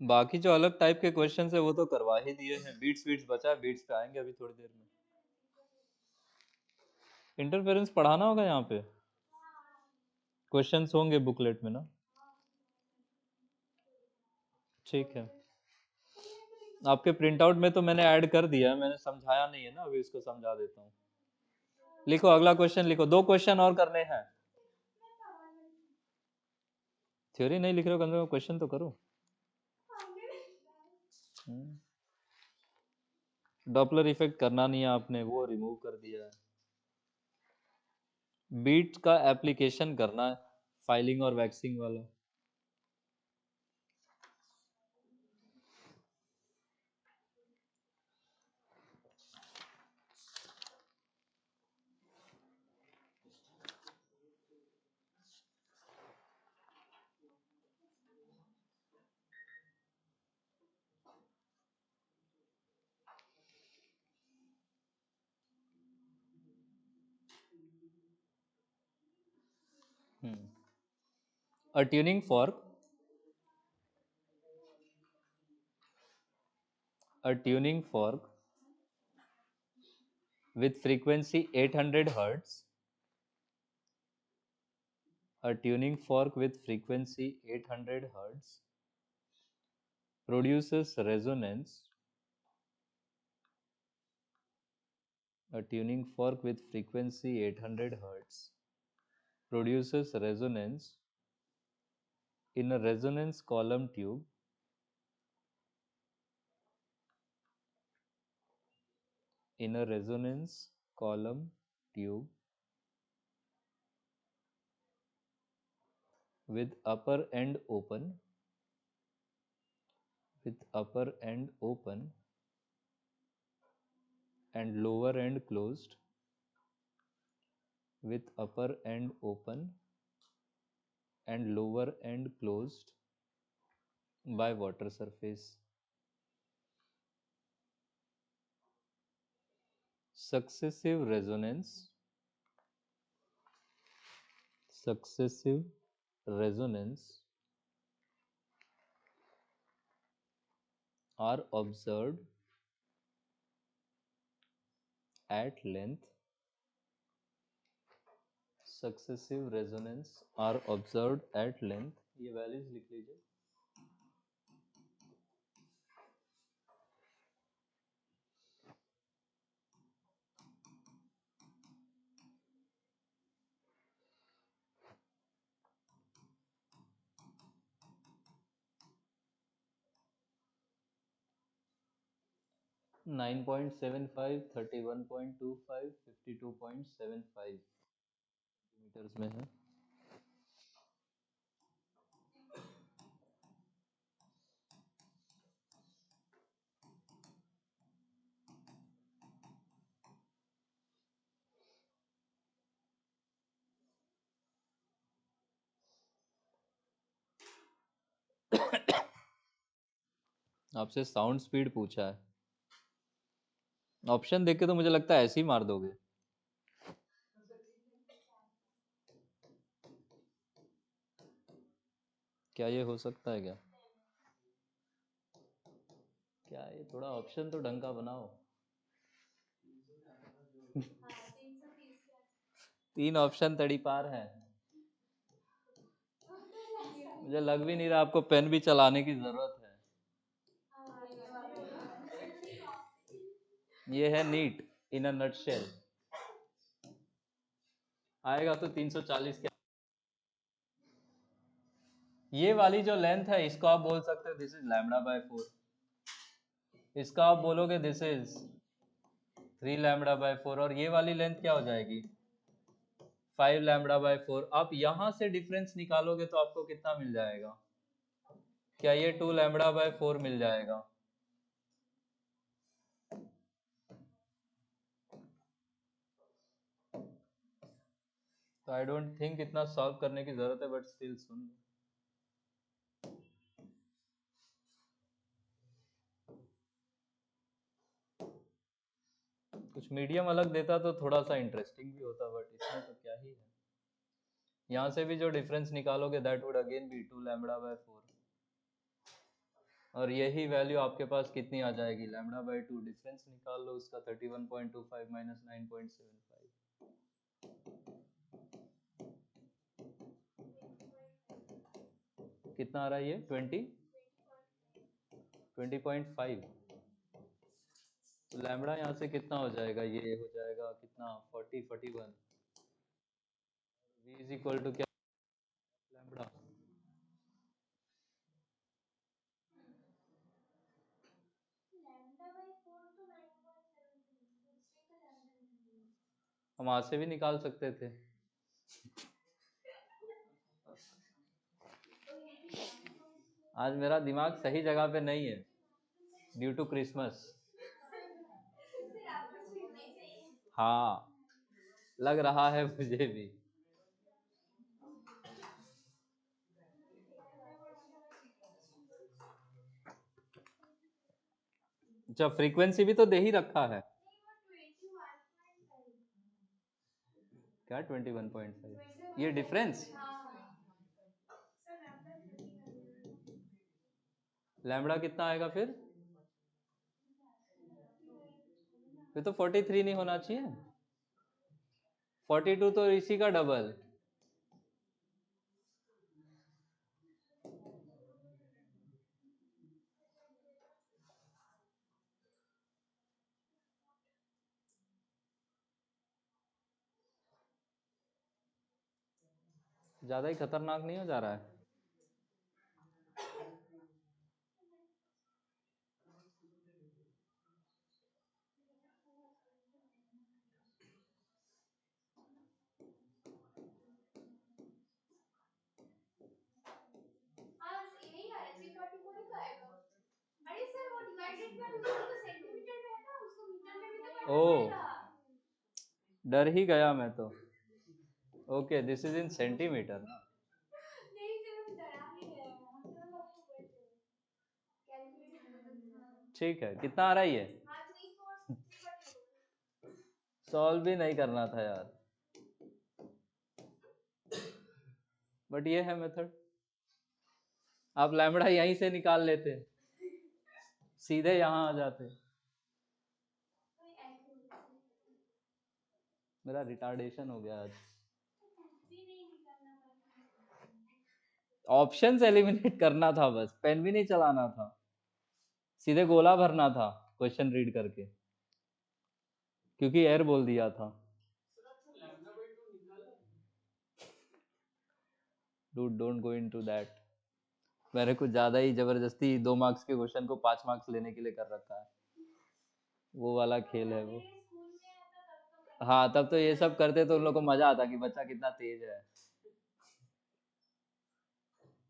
बाकी जो अलग टाइप के क्वेश्चन है वो तो करवा ही दिए हैं, बीट्स बीट्स बचा है, बीट्स पे आएंगे अभी थोड़ी देर में। इंटरफेरेंस पढ़ाना होगा यहाँ पे, क्वेश्चंस होंगे बुकलेट में ना। ठीक है, आपके प्रिंट आउट में तो मैंने ऐड कर दिया है, मैंने समझाया नहीं है ना, अभी इसको समझा देता हूँ। लिखो अगला क्वेश्चन, लिखो, 2 क्वेश्चन और करने हैं। थ्योरी नहीं लिख रहे हो, कम से कम क्वेश्चन तो करो। डॉपलर इफेक्ट करना नहीं है आपने, वो रिमूव कर दिया है। बीट का एप्लीकेशन करना है, फाइलिंग और वैक्सिंग वाला। A tuning fork, a tuning fork with frequency 800 hertz, a tuning fork with frequency 800 hertz produces resonance. A tuning fork with frequency 800 hertz produces resonance in a resonance column tube, in a resonance column tube with upper end open, with upper end open and lower end closed, with upper end open and lower end closed by water surface. Successive resonance are observed at length. Successive resonance are observed at length. ये values लिख लीजिए. 9.75, 31.25, 52.75 मीटर्स में है. आपसे साउंड स्पीड पूछा है. ऑप्शन देख के तो मुझे लगता है ऐसे ही मार दोगे. क्या ये हो सकता है क्या? क्या ये थोड़ा ऑप्शन तो ढंग का बनाओ. 3 ऑप्शन तड़ी पार है. मुझे लग भी नहीं रहा आपको पेन भी चलाने की जरूरत है. ये है नीट इन अ नटशेल. आएगा तो 340 के. ये वाली जो लेंथ है इसको आप बोल सकते हो दिस इज λ/4. इसका आप बोलोगे दिस इज 3 λ/4 और ये वाली लेंथ क्या हो जाएगी 5 λ/4. आप यहां से डिफरेंस निकालोगे तो आपको कितना मिल जाएगा? क्या ये 2 λ/4 मिल जाएगा? तो आई डोंट थिंक इतना सॉल्व करने की जरूरत है, बट स्टिल सुन लो. कुछ मीडियम अलग देता तो थोड़ा सा इंटरेस्टिंग भी होता, बट इसमें तो क्या ही है. यहाँ से भी जो डिफरेंस निकालोगे दैट वुड अगेन बी 2 λ/4. और यही वैल्यू आपके पास कितनी आ जाएगी λ/2. डिफरेंस निकाल लो उसका 31.25 माइनस 9.75. कितना आ रहा है ये 20.5. तो लैम्बडा यहाँ से कितना हो जाएगा? ये हो जाएगा कितना 41. v इज इक्वल टू क्या लैम्बडा? हम वहां से भी निकाल सकते थे. आज मेरा दिमाग सही जगह पे नहीं है ड्यू टू क्रिसमस. हाँ लग रहा है मुझे भी. अच्छा फ्रीक्वेंसी भी तो दे ही रखा है. क्या 21.5 ये डिफरेंस? लैम्बडा कितना आएगा फिर तो 43 नहीं होना चाहिए. 42 तो इसी का डबल. ज्यादा ही खतरनाक नहीं हो जा रहा है? हाँ यही आ रहा है 344 ही तो आएगा. अरे सर वो डिवाइडेड कर उसको तो सेंटीमीटर में है ना, उसको मीटर में भी तो करना ओ पड़ेगा. डर ही गया मैं तो. Okay this is in centimetre ना. ठीक है, कितना आ रहा है ये? हाँ 3 4 3 सॉल्व भी नहीं करना था यार, बट ये है मेथड। आप लैम्बडा यहीं से निकाल लेते, सीधे यहाँ आ जाते। मेरा रिटार्डेशन हो गया आज। ऑप्शंस एलिमिनेट करना था बस, पेन भी नहीं चलाना था, सीधे गोला भरना था क्वेश्चन रीड करके, क्योंकि एयर बोल दिया था। Dude don't go into that. मैंने कुछ ज्यादा ही जबरदस्ती 2 मार्क्स के क्वेश्चन को 5 मार्क्स लेने के लिए कर रखा है, वो वाला खेल है वो। हाँ, तब तो ये सब करते तो उन लोग को मजा आता कि बच्चा कितना तेज है।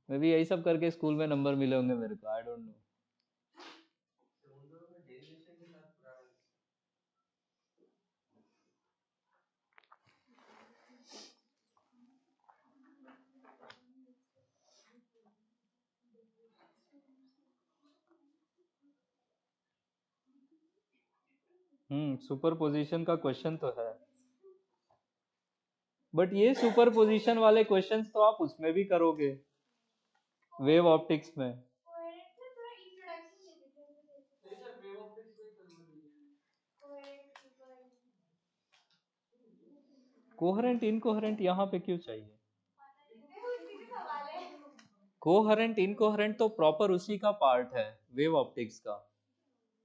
मैं भी यही सब करके स्कूल में नंबर मिले होंगे मेरे को, I don't know. Super position का क्वेश्चन तो है, बट ये सुपर पोजिशन वाले क्वेश्चंस तो आप उसमें भी करोगे, वेव ऑप्टिक्स में। कोहेरेंट इनकोहेरेंट यहाँ पे क्यों चाहिए? कोहेरेंट इनकोहेरेंट तो प्रॉपर उसी का पार्ट है, वेव ऑप्टिक्स का।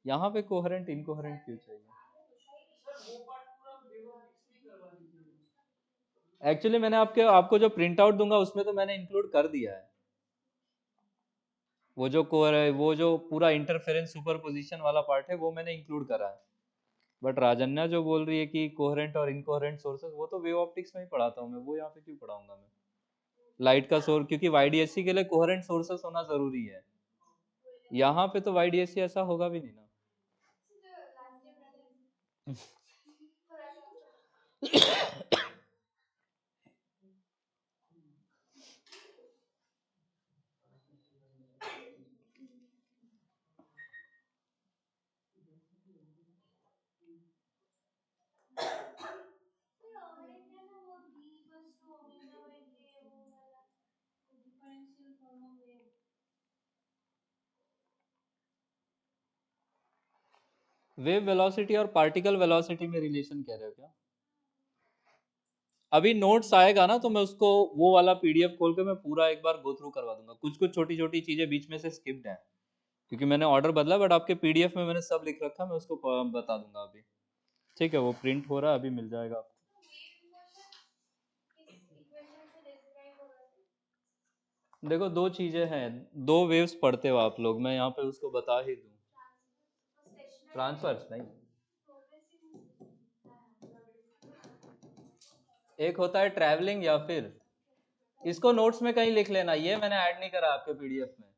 यहाँ पे कोहेरेंट इनकोहेरेंट क्यों चाहिए? एक्चुअली मैंने आपको जो प्रिंट आउट दूंगा उसमें तो मैंने इंक्लूड कर दिया है, वो जो कोर है, वो जो पूरा इंटरफेरेंस सुपरपोजिशन वाला पार्ट है वो मैंने इंक्लूड करा है। बट राजन्या जो बोल रही है कि कोहेरेंट और इनकोहेरेंट सोर्सेस, वो तो वेव ऑप्टिक्स में ही पढ़ाता हूँ मैं, वो यहाँ पे क्यों पढ़ाऊंगा मैं? लाइट का सोर्स, क्योंकि वाईडीएससी के लिए कोहेरेंट सोर्सेस होना जरूरी है, यहाँ पे तो वाईडीएससी ऐसा होगा भी नहीं ना। वेव वेलोसिटी और पार्टिकल वेलोसिटी में रिलेशन कह रहे हो क्या? अभी नोट्स आएगा ना तो मैं उसको, वो वाला पीडीएफ खोल के मैं पूरा एक बार गो थ्रू करवा दूंगा। कुछ कुछ छोटी छोटी चीजें बीच में से स्किप्ड हैं क्योंकि मैंने ऑर्डर बदला, बट आपके पीडीएफ में मैंने सब लिख रखा, मैं उसको बता दूंगा अभी। ठीक है, वो प्रिंट हो रहा है, अभी मिल जाएगा आपको। देखो, दो चीजें हैं, दो वेव्स पढ़ते हो आप लोग, मैं यहाँ पे उसको बता ही दूं। ट्रांसवर्स नहीं, एक होता है ट्रैवलिंग, या फिर इसको नोट्स में कहीं लिख लेना, ये मैंने ऐड नहीं करा आपके पीडीएफ में।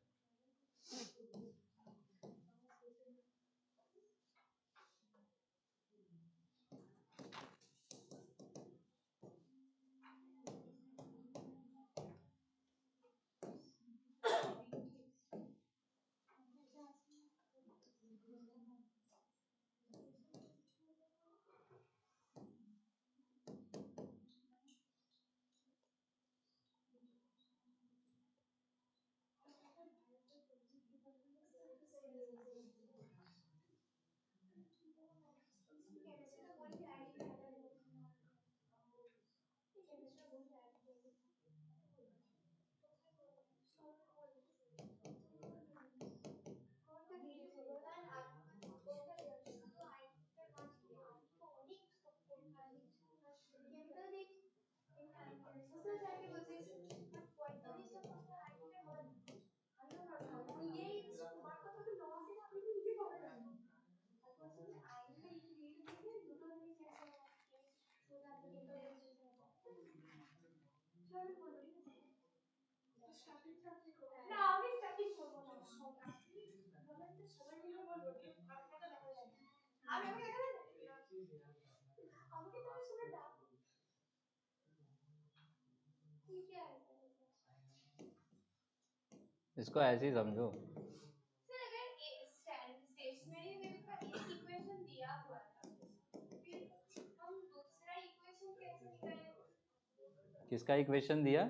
इसको ऐसे ही समझो। किसका इक्वेशन दिया?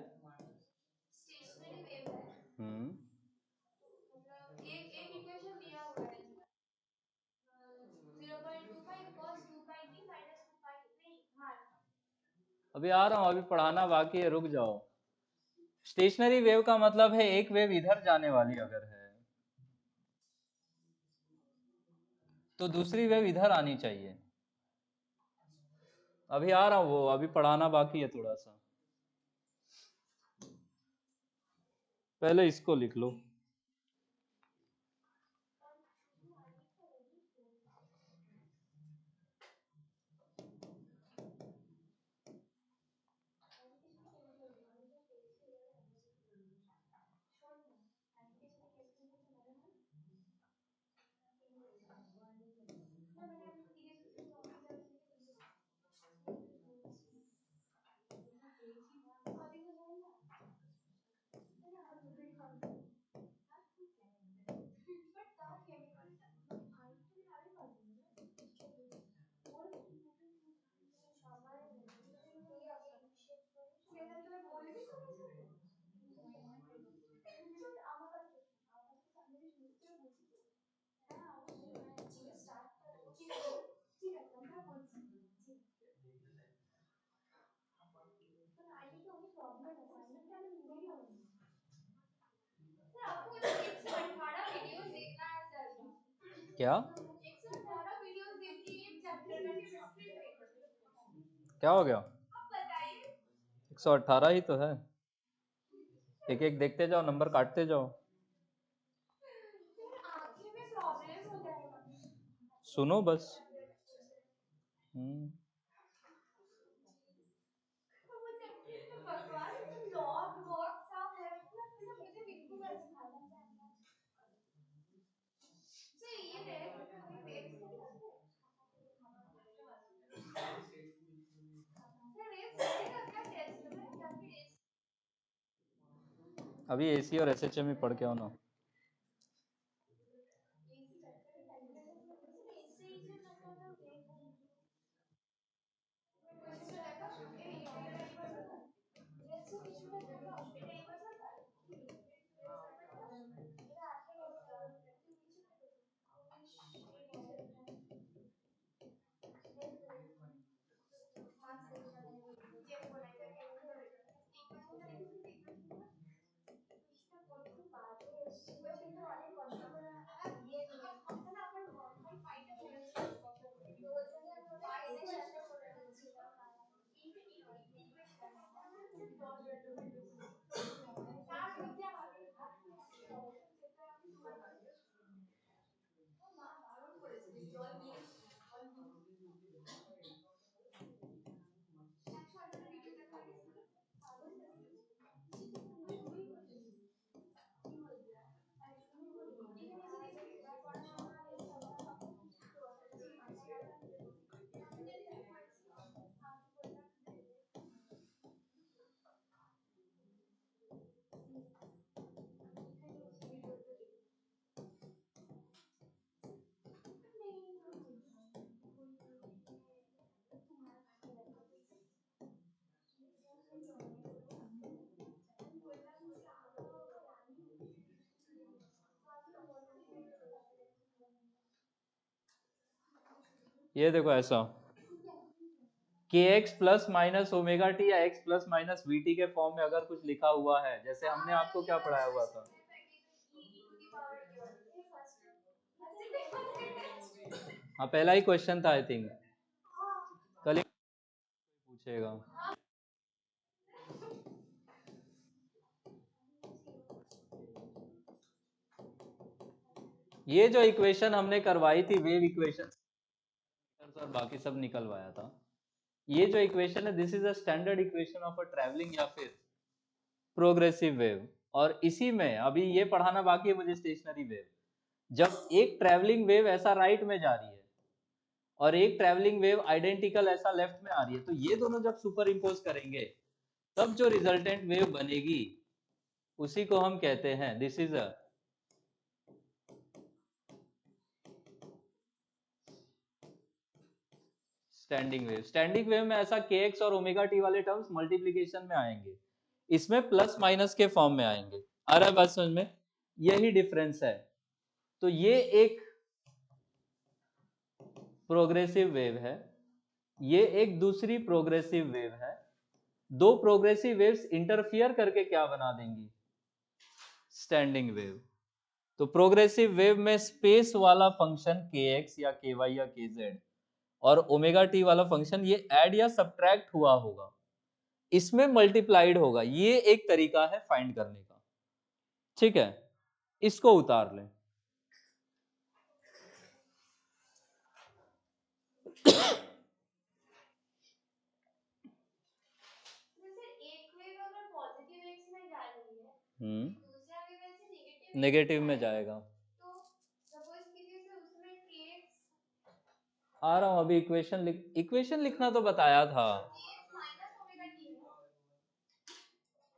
स्टेशनरी वेव है, हम्म मतलब एक इक्वेशन दिया हुआ है 0.25 cos 2 pi t minus 2 pi नहीं हाँ अभी आ रहा हूँ, अभी पढ़ाना बाकी है, रुक जाओ। स्टेशनरी वेव का मतलब है एक वेव इधर जाने वाली अगर है तो दूसरी वेव इधर आनी चाहिए। अभी आ रहा हूँ, वो अभी पढ़ाना बाकी है थोड़ा सा, पहले इसको लिख लो। आपको मतलब 118 वीडियोस देखना है सर का। क्या 118 वीडियोस देखिए एक चैप्टर का केमिस्ट्री में। क्या हो गया? आप बताइए 118 ही तो है, एक एक देखते जाओ, नंबर काटते जाओ। आंखें में प्रॉब्लम हो जाएगा। सुनो बस। हम्म तो बकवास लॉग वॉक सब है मतलब मुझे बिल्कुल ऐसा खाना चाहिए। तो ये है कोई वेव्स को करते हैं वेव्स चलेगा क्या टेस्ट में या फिर अभी एसी और एसएचएम ही पढ़ के आओ ना। एसी करते हैं कैलकुलेशन में इससे ही जो मतलब वेव क्वेश्चन चलेगा ए ये एक बार होगा लेट्स से कुछ भी होगा बेटा एक बार होगा मेरा आंखें ये बोला था कि इसमें कोई बात है इसमें কিন্তু অনেক কষ্ট করে ইয়ে নিয়ে তাহলে আমার নরমাল ফাইটে হয়েছে কত করে ওই জন্য আমি ওটা এনে সাথে করে দিয়েছিলাম তার মধ্যে আমাদের যেটা আমি তোমার মা বারণ করেছে জল নিয়ে জল নিয়ে 118 ভিডিও দেখা হয়ে গেছে পাগল ये देखो ऐसा कि x plus minus omega T या x plus minus we T के फॉर्म में अगर कुछ लिखा हुआ है, जैसे हमने आपको क्या पढ़ाया हुआ था। हाँ पहला ही क्वेश्चन था आई थिंक, कल ही पूछेगा। ये जो इक्वेशन हमने करवाई थी वेव इक्वेशन और बाकी सब निकलवाया था, ये जो इक्वेशन है this is a standard equation of a travelling या फिर प्रोग्रेसिव वेव। और इसी में अभी ये पढ़ाना बाकी है मुझे स्टेशनरी वेव। जब एक ट्रैवलिंग वेव ऐसा राइट में जा रही है और एक ट्रैवलिंग वेव आइडेंटिकल ऐसा लेफ्ट में आ रही है, तो ये दोनों जब सुपर इम्पोज करेंगे तब जो रिजल्टेंट वेव बनेगी उसी को हम कहते हैं this is a standing wave में ऐसा के एक्स और ओमेगा टी वाले टर्म्स मल्टीप्लीकेशन में आएंगे, इसमें प्लस माइनस के फॉर्म में आएंगे। आ रहा है बात समझ में? यही डिफरेंस है। तो ये एक प्रोग्रेसिव वेव है, ये एक दूसरी प्रोग्रेसिव वेव है। दो प्रोग्रेसिव वेव्स इंटरफियर करके क्या बना देंगी? Standing wave. तो प्रोग्रेसिव वेव में स्पेस वाला फंक्शन के एक्स या के वाई या के जेड और ओमेगा टी वाला फंक्शन ये ऐड या सब्ट्रैक्ट हुआ होगा, इसमें मल्टीप्लाइड होगा। ये एक तरीका है फाइंड करने का, ठीक है? इसको उतार लें। एक वेव अगर पॉजिटिव एक्स में जा रही है, दूसरा वेव ऐसे नेगेटिव में जाएगा। तो सपोज कीजिए से उसमें kx आ रहा हूं अभी, इक्वेशन लिखना तो बताया था। kx माइनस ओमेगा टी है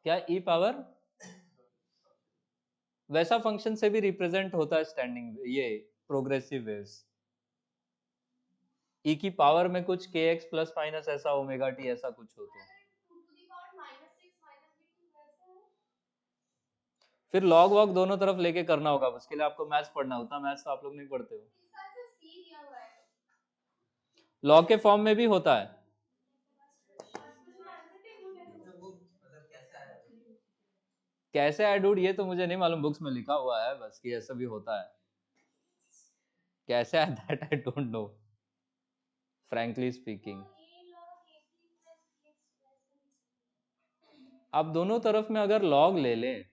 क्या ई पावर वैसा फंक्शन से भी रिप्रेजेंट होता है स्टैंडिंग, ये प्रोग्रेसिव वेव्स। ई की पावर में कुछ के एक्स प्लस माइनस ऐसा ओमेगा टी ऐसा कुछ हो तो फिर लॉग वॉग दोनों तरफ लेके करना होगा, उसके लिए आपको मैथ्स पढ़ना होता है। मैथ्स तो आप लोग नहीं पढ़ते हो। लॉग के फॉर्म में भी होता है। कैसे ऐड उड ये तो मुझे नहीं मालूम, बुक्स में लिखा हुआ है बस कि ऐसा भी होता है। कैसे है that I don't know frankly speaking. आप दोनों तरफ में अगर लॉग ले लें,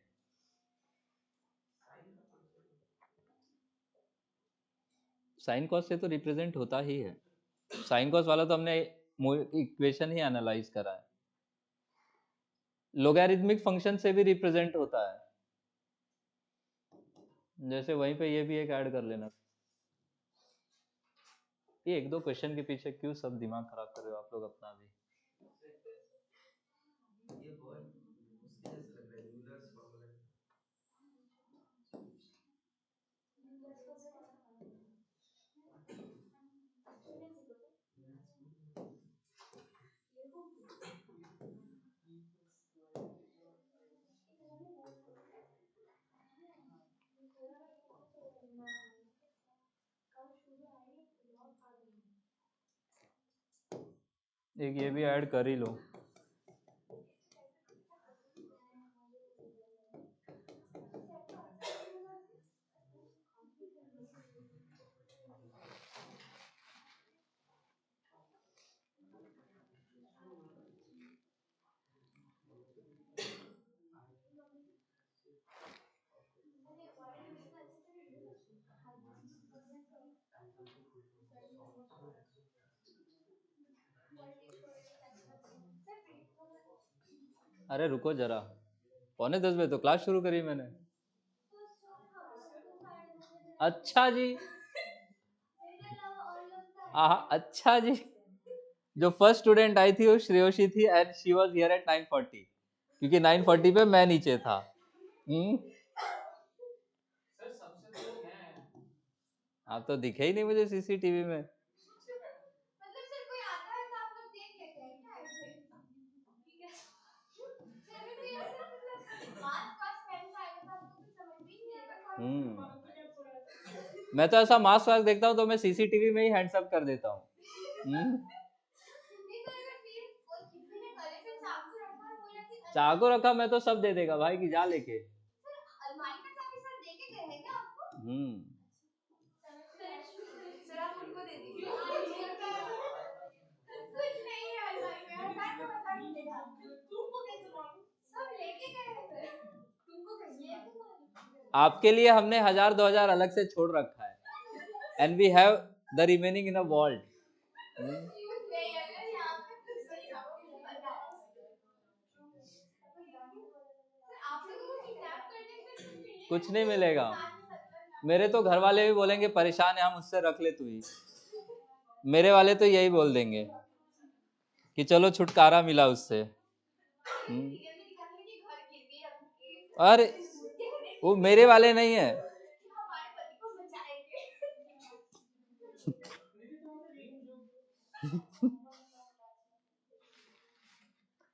साइन कॉस से तो रिप्रेजेंट होता ही है। साइन कॉस वाला तो हमने इक्वेशन ही एनालाइज करा है। लोगैरिथमिक फंक्शन से भी रिप्रेजेंट होता है, जैसे वहीं पे ये भी एक ऐड कर लेना। ये एक दो क्वेश्चन के पीछे क्यों सब दिमाग खराब कर रहे हो आप लोग अपना भी? एक ये भी ऐड कर ही लो। अरे रुको जरा, 9:45 तो क्लास शुरू करी मैंने। अच्छा जी, अच्छा जी। जो फर्स्ट स्टूडेंट आई थी वो श्रेयोशी थी and she was here eight 9:40, क्योंकि 9:40 पे मैं नीचे था। आप तो दिखे ही नहीं मुझे सीसीटीवी में। मतलब सर कोई आता है तो आप लोग देख लेते हैं क्या ऐसे? ठीक है सर भी तो ऐसे मतलब मास्क वास्क पहन के आएगा तो आपको कुछ समझ में ही नहीं आएगा। मैं तो ऐसा मास्क वास्क देखता हूँ तो मैं सीसीटीवी में ही हैंड्स अप कर देता हूँ। चाकू रखा मैं तो सब दे देगा भाई की जा लेके। अलमारी का चाबी सर देके गए हैं क्या आपको? सर आप उनको दे दीजिए। कुछ नहीं है अलमारी में, हटा के बता मिलेगा। तुमको कैसे मालूम? सब लेके गए हैं सर। तुमको कैसे मालूम? आपके लिए हमने 1000-2000 अलग से छोड़ रखा है, and we have the remaining in a vault. कुछ नहीं मिलेगा। मेरे तो घर वाले भी बोलेंगे परेशान है हम, उससे रख ले तू ही। मेरे वाले तो यही बोल देंगे कि चलो छुटकारा मिला उससे। अरे वो मेरे वाले नहीं है।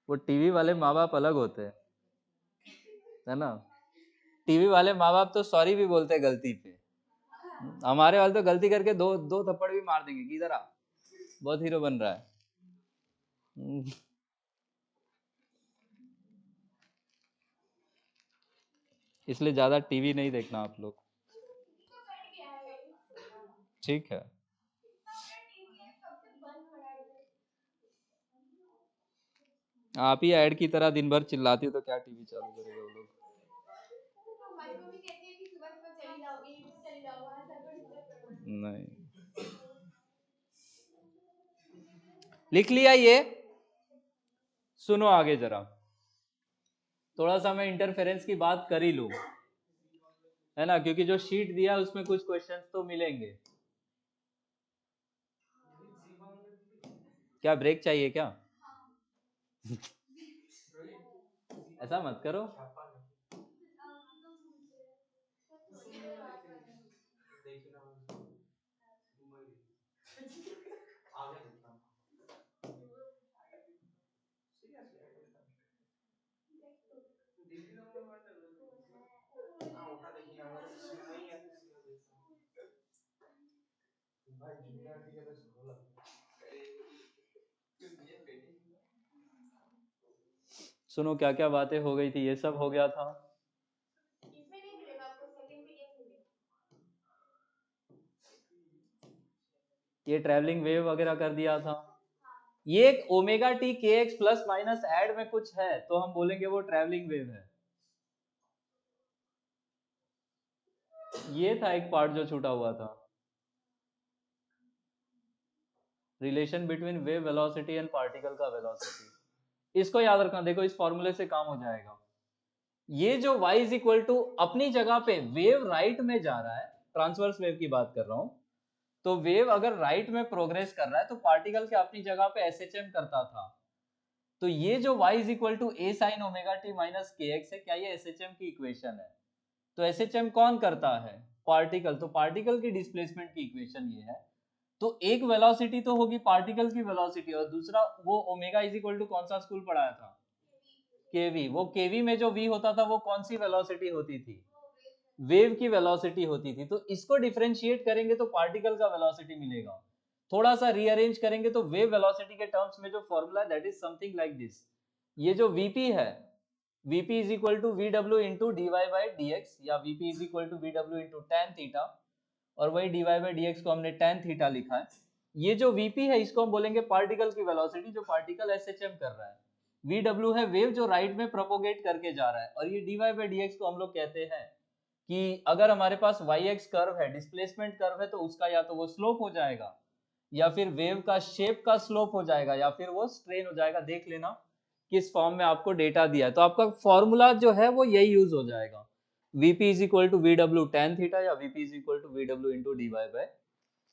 वो टीवी वाले माँ बाप अलग होते हैं, है ना। टीवी वाले माँ बाप तो सॉरी भी बोलते हैं गलती पे, हमारे वाले तो गलती करके दो दो थप्पड़ भी मार देंगे कि इधर आ, बहुत हीरो बन रहा है। इसलिए ज्यादा टीवी नहीं देखना आप लोग, ठीक है। आप ही ऐड की तरह दिन भर चिल्लाती हो तो क्या टीवी चालू करेगा वो लोग। हमारी मम्मी कहती है कि सुबह सुबह चली जाओ, यहीं पे चली जाओ, वहां सर को डिस्टर्ब करो। नहीं, लिख लिया ये, सुनो आगे जरा, थोड़ा सा मैं इंटरफेरेंस की बात कर ही लूं, है ना, क्योंकि जो शीट दिया उसमें कुछ क्वेश्चंस तो मिलेंगे। क्या ब्रेक चाहिए क्या? ऐसा मत करो। सुनो क्या क्या बातें हो गई थी, ये सब हो गया था। इसमें नहीं मिलेगा आपको, सेकंड पीडीएफ मिलेगा। ये ट्रैवलिंग वेव वगैरह कर दिया था। ये एक ओमेगा टी के एक्स प्लस माइनस एड में कुछ है तो हम बोलेंगे वो ट्रैवलिंग वेव है। ये था एक पार्ट जो छूटा हुआ था, relation between wave velocity and particle का वेलोसिटी। इसको याद रखना, देखो इस फॉर्मूले से काम हो जाएगा। ये जो y इज इक्वल टू अपनी जगह पे वेव राइट में जा रहा है, ट्रांसवर्स वेव की बात कर रहा हूं, तो वेव अगर राइट में प्रोग्रेस कर रहा है तो पार्टिकल के अपनी जगह पे एसएचएम करता था। तो ये जो y is equal to A sine omega T minus K X है, क्या ये एसएचएम की इक्वेशन है? तो एसएचएम कौन करता है? पार्टिकल। तो पार्टिकल की डिस्प्लेसमेंट की इक्वेशन ये है। तो एक वेलोसिटी तो होगी पार्टिकल की वेलोसिटी, और दूसरा वो ओमेगा इज इक्वल टू कौन सा स्कूल पढ़ाया था? केवी। वो केवी में जो वी होता था वो कौन सी वेलोसिटी होती थी? वेव की वेलोसिटी होती थी। तो इसको डिफरेंशिएट करेंगे तो पार्टिकल का वेलोसिटी मिलेगा। थोड़ा सा रीअरेंज करेंगे तो वेव वेलोसिटी के टर्म्स में जो formula that is something like this. ये जो वीपी है, VP is equal to V W into D Y by D X, या VP is equal to V W into tan theta, और वही D Y by D X को हमने टेन थीटा लिखा है। ये जो वीपी है इसको हम बोलेंगे पार्टिकल की वेलोसिटी, जो पार्टिकल एसएचएम कर रहा है। वी डब्ल्यू है वेव जो राइट में प्रोपोगेट करके जा रहा है, और ये D Y by D X को हम लोग कहते हैं कि अगर हमारे पास वाई एक्स कर्व है, डिस्प्लेसमेंट कर्व है, तो उसका या तो वो स्लोप हो जाएगा, या फिर वेव का शेप का स्लोप हो जाएगा, या फिर वो स्ट्रेन हो जाएगा। देख लेना किस फॉर्म में आपको डेटा दिया है, तो आपका फॉर्मूला जो है वो यही यूज हो जाएगा, vp is equal to V W tan theta, या vp is equal to V W into D Y by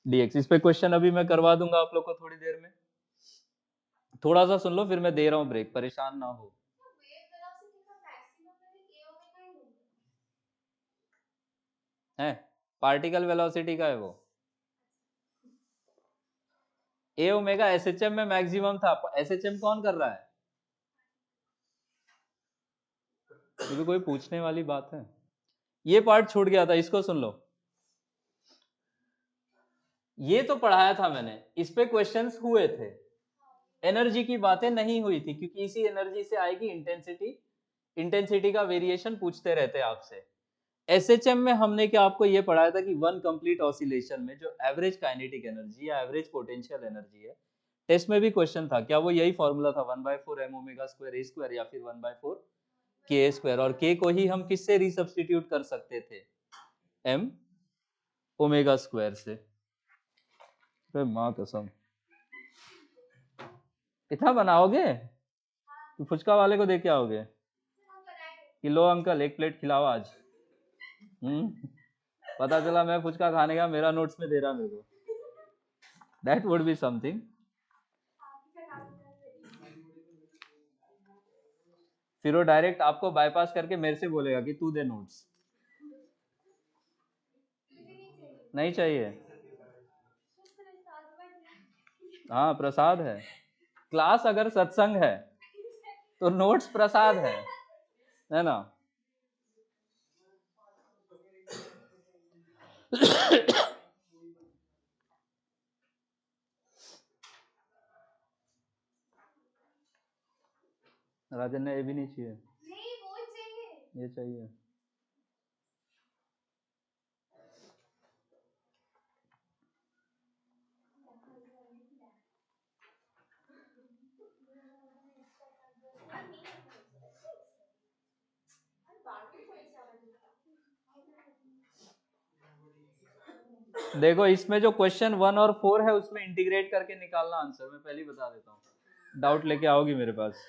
D X. इस पे क्वेश्चन अभी मैं करवा दूंगा आप लोग को थोड़ी देर में, थोड़ा सा सुन लो फिर मैं दे रहा हूँ ब्रेक, परेशान ना हो। है पार्टिकल वेलोसिटी का है वो, ए ओमेगा एसएचएम में मैक्सिमम था। एसएचएम कौन कर रहा है? ये भी कोई पूछने वाली बात है? ये पार्ट छूट गया था, इसको सुन लो। ये तो पढ़ाया था मैंने, इस पे क्वेश्चंस हुए थे, एनर्जी की बातें नहीं हुई थी, क्योंकि इसी एनर्जी से आएगी इंटेंसिटी, इंटेंसिटी का वेरिएशन पूछते रहते हैं आपसे। एसएचएम में हमने क्या आपको ये पढ़ाया था कि वन कंप्लीट ऑसिलेशन में जो एवरेज काइनेटिक एनर्जी या एवरेज पोटेंशियल एनर्जी है, टेस्ट में भी क्वेश्चन था, क्या वो यही फॉर्मूला था 1/4 M omega square A square, या फिर 1/4 के स्क्वायर, और के को ही हम किससे रिसब्स्टिट्यूट कर सकते थे? एम ओमेगा स्क्वायर से। अरे माँ कसम, इतना बनाओगे तो फुचका वाले को दे के आओगे कि लो अंकल एक प्लेट खिलाओ आज। पता चला मैं फुचका खाने का, मेरा नोट्स में दे रहा मेरे को, दैट वुड बी समथिंग। फिर वो डायरेक्ट आपको बाईपास करके मेरे से बोलेगा कि तू दे नोट्स। नहीं चाहिए? हाँ प्रसाद है। क्लास अगर सत्संग है तो नोट्स प्रसाद है ना। राजन ने ये भी नहीं चाहिए, नहीं वो चाहिए, ये चाहिए। देखो इसमें जो क्वेश्चन 1 और 4 है उसमें इंटीग्रेट करके निकालना आंसर, मैं पहले ही बता देता हूँ, डाउट लेके आओगी मेरे पास।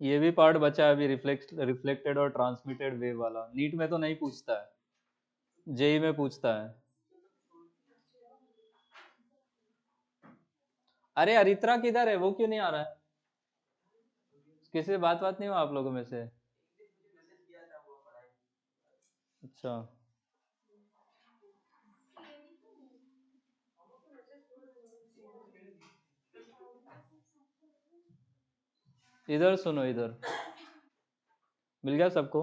ये भी पार्ट बचा है अभी, रिफ्लेक्टेड और ट्रांसमिटेड वेव वाला, नीट में तो नहीं पूछता है, जेई में पूछता है। अरे अरित्रा किधर है, वो क्यों नहीं आ रहा है? किसी से बात नहीं हुआ आप लोगों में से? अच्छा इधर सुनो, इधर मिल गया सबको,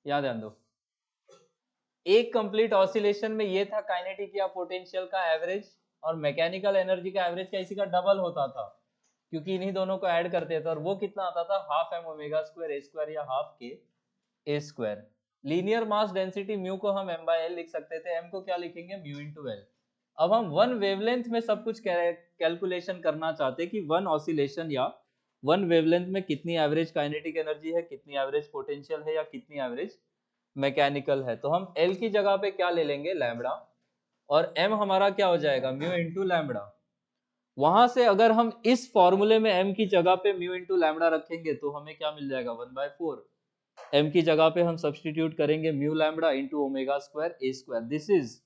यहाँ ध्यान दो। एक कंप्लीट ऑसिलेशन में ये था काइनेटिक या पोटेंशियल का एवरेज, और मैकेनिकल एनर्जी का एवरेज का इसी का डबल होता था, क्योंकि इन्हीं दोनों को ऐड करते थे, और वो कितना आता था, half M omega square A square या half K A square. Linear mass density mu को हम m बाय एल लिख सकते थे, m को क्या लिखेंगे, म्यू इंटू एल। अब हम वन वेवलेंथ में सब कुछ कैलकुलेशन करना चाहते कि वन ऑसिलेशन या वन वेवलेंथ में कितनी एवरेज काइनेटिक एनर्जी है, कितनी एवरेज पोटेंशियल है, या कितनी एवरेज मैकेनिकल है। तो हम L की जगह पे क्या ले लेंगे, लैम्बडा, और M हमारा क्या हो जाएगा, म्यू इंटू लैम्बडा। वहां से अगर हम इस फॉर्मूले में M की जगह पे म्यू इंटू लैम्बडा रखेंगे तो हमें क्या मिल जाएगा, 1/4। M की जगह पे हम सब्सटीट्यूट करेंगे mu lambda into omega square A square. This is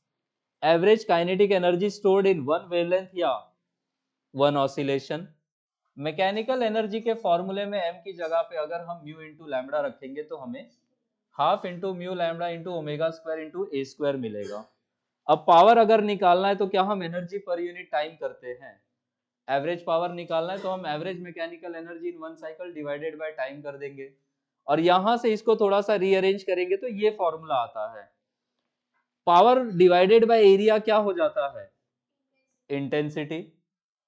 average kinetic energy stored in one wavelength या वन ऑसिलेशन। मैकेनिकल एनर्जी के फॉर्मूले में M की जगह पे अगर हम म्यू इंटू लैम्बडा रखेंगे तो हमें half into mu lambda into omega square into A square मिलेगा। अब पावर अगर निकालना है तो क्या हम एनर्जी पर यूनिट टाइम करते हैं, एवरेज पावर निकालना है तो हम average mechanical energy in one cycle divided by time कर देंगे, और यहां से इसको थोड़ा सा रीअरेंज करेंगे तो ये फॉर्मूला आता है। पावर डिवाइडेड बाय एरिया क्या हो जाता है, इंटेंसिटी।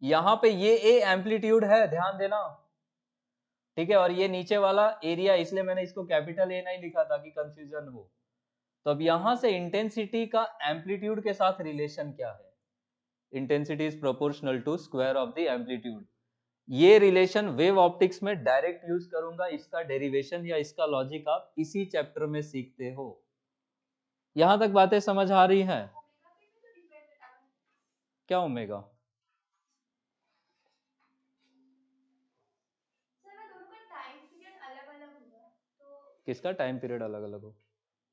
यहां पे ये ए एम्पलीट्यूड है, ध्यान देना, ठीक है, और ये नीचे वाला एरिया, इसलिए मैंने इसको कैपिटल ए नहीं लिखा ताकि कंफ्यूजन हो। तो अब यहां से इंटेंसिटी का एम्पलीट्यूड के साथ रिलेशन क्या है, intensity is proportional to square of the amplitude. ये रिलेशन वेव ऑप्टिक्स में डायरेक्ट यूज करूंगा, इसका डेरिवेशन या इसका लॉजिक आप इसी चैप्टर में सीखते हो। यहां तक बातें समझ आ रही हैं? क्या ओमेगा, किसका टाइम पीरियड अलग अलग हो,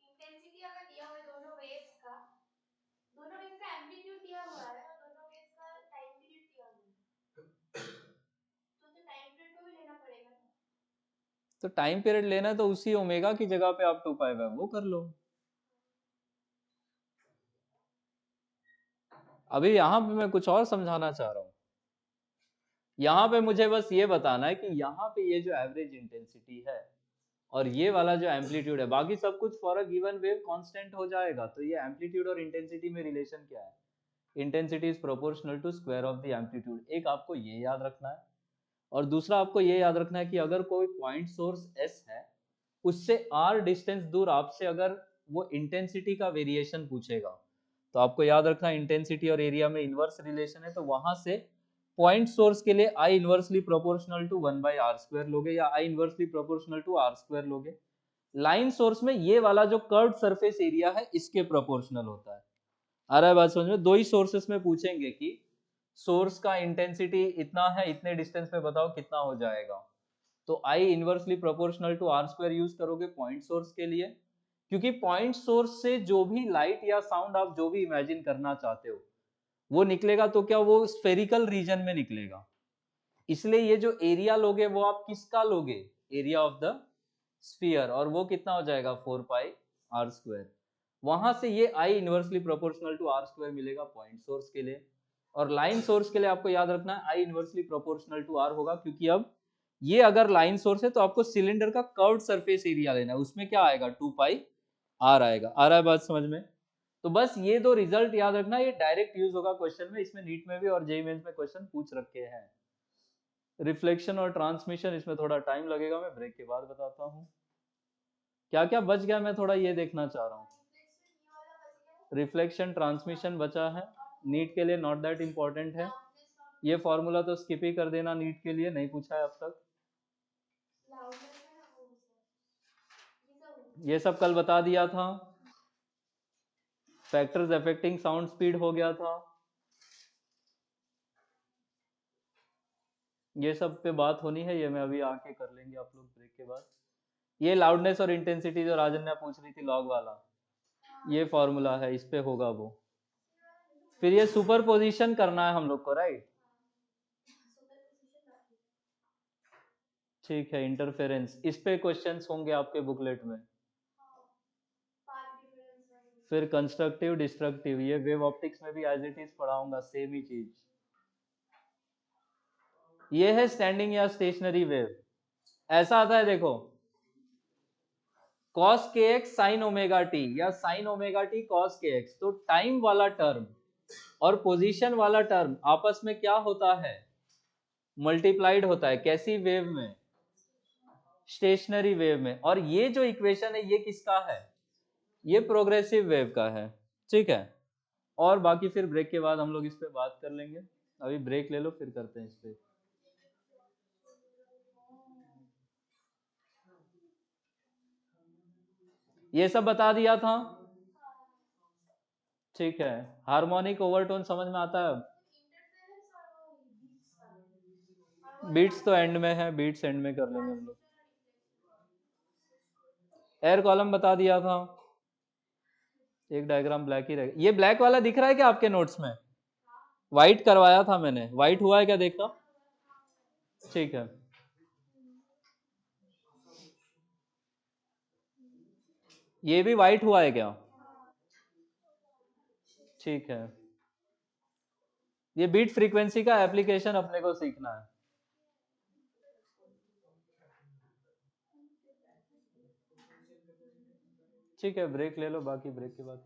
इंटेंसिटी अगर दिया हुआ है दोनों वेव्स का एम्पलीट्यूड दिया हुआ है और दोनों वेव्स का टाइम पीरियड दिया हुआ है, तो टाइम पीरियड को भी लेना पड़ेगा ना। तो टाइम पीरियड लेना है तो उसी ओमेगा की जगह पे आप 2 पाई वो कर लो। अभी यहाँ पे मैं कुछ और समझाना चाह रहा हूँ। यहाँ पे मुझे बस ये बताना है कि यहाँ पे ये जो एवरेज इंटेंसिटी है और ये वाला जो एम्पलीट्यूड है, बाकी सब कुछ for a given wave constant हो जाएगा। तो ये एम्पलीट्यूड और इंटेंसिटी में रिलेशन क्या है, intensity is proportional to square of the amplitude. एक आपको ये याद रखना है, और दूसरा आपको ये याद रखना है कि अगर कोई पॉइंट सोर्स S है, उससे r डिस्टेंस दूर आपसे अगर वो इंटेंसिटी का वेरिएशन पूछेगा, तो आपको याद रखना इंटेंसिटी और एरिया में इनवर्स रिलेशन है, तो वहां से पॉइंट सोर्स के लिए I inversely proportional to 1/r² लोगे, या I inversely proportional to r² लोगे। लाइन सोर्स में ये वाला जो कर्व्ड सरफेस एरिया है इसके प्रोपोर्शनल होता है। आ रहा है बात समझ में? दो ही सोर्सेस में पूछेंगे कि सोर्स का इंटेंसिटी इतना है, इतने डिस्टेंस में बताओ कितना हो जाएगा। तो I inversely proportional to R square use करोगे पॉइंट सोर्स के लिए, क्योंकि पॉइंट सोर्स से जो भी लाइट या साउंड आप जो भी इमेजिन करना चाहते हो वो निकलेगा, तो क्या वो स्फेरिकल रीजन में निकलेगा। इसलिए ये जो एरिया लोगे वो आप किसका लोगे, एरिया ऑफ द स्फीयर, और वो कितना हो जाएगा 4 पाई आर स्क्वायर। वहां से ये I inversely proportional to R square मिलेगा पॉइंट सोर्स के लिए। और लाइन सोर्स के लिए आपको याद रखना है I inversely proportional to R होगा, क्योंकि अब ये अगर लाइन सोर्स है तो आपको सिलेंडर का कर्व्ड सरफेस एरिया लेना है, उसमें क्या आएगा 2 पाई आर आएगा। आ रहा है बात समझ में। तो बस ये दो रिजल्ट याद रखना, ये डायरेक्ट यूज होगा क्वेश्चन में, इसमें नीट में भी और जेईई मेंस में क्वेश्चन पूछ रखे हैं। रिफ्लेक्शन और ट्रांसमिशन इसमें थोड़ा टाइम लगेगा, मैं ब्रेक के बाद बताता हूँ। क्या क्या बच गया मैं थोड़ा ये देखना चाह रहा हूँ। रिफ्लेक्शन ट्रांसमिशन बचा है, नीट के लिए नॉट दैट इंपॉर्टेंट है। ये फॉर्मूला तो स्किप ही कर देना, नीट के लिए नहीं पूछा है अब तक। ये सब कल बता दिया था। फैक्टर्स अफेक्टिंग साउंड स्पीड हो गया था। ये सब पे बात होनी है, ये मैं अभी आके कर लेंगे आप लोग ब्रेक के बाद। ये लाउडनेस और इंटेंसिटी जो राजन्या पूछ रही थी लॉग वाला, ये फॉर्मूला है, इस पे होगा वो। फिर ये सुपरपोजिशन करना है हम लोग को, राइट। ठीक है, इंटरफेरेंस इस पे क्वेश्चंस होंगे आपके बुकलेट में। फिर कंस्ट्रक्टिव डिस्ट्रक्टिव, ये वेव ऑप्टिक्स में भी एज इट इज पढ़ाऊंगा, सेम ही चीज। ये है स्टैंडिंग या स्टेशनरी वेव। ऐसा आता है देखो, cos kx sin omega T या sin omega T cos kx, तो टाइम वाला टर्म और पोजीशन वाला टर्म आपस में क्या होता है, मल्टीप्लाइड होता है। कैसी वेव में, स्टेशनरी वेव में। और ये जो इक्वेशन है ये किसका है, ये प्रोग्रेसिव वेव का है, ठीक है। और बाकी फिर ब्रेक के बाद हम लोग इस पे बात कर लेंगे, अभी ब्रेक ले लो फिर करते हैं इस पे। ये सब बता दिया था, ठीक है। हार्मोनिक ओवरटोन समझ में आता है अब। बीट्स तो एंड में है, बीट्स एंड में कर लेंगे हम लोग। एयर कॉलम बता दिया था, एक डायग्राम ब्लैक ही रहेगा। ये ब्लैक वाला दिख रहा है क्या आपके नोट्स में, व्हाइट करवाया था मैंने, व्हाइट हुआ है क्या देखना, ठीक है। ये भी व्हाइट हुआ है क्या, ठीक है। ये बीट फ्रीक्वेंसी का एप्लीकेशन अपने को सीखना है। ठीक है, ब्रेक ले लो, बाकी ब्रेक के बाद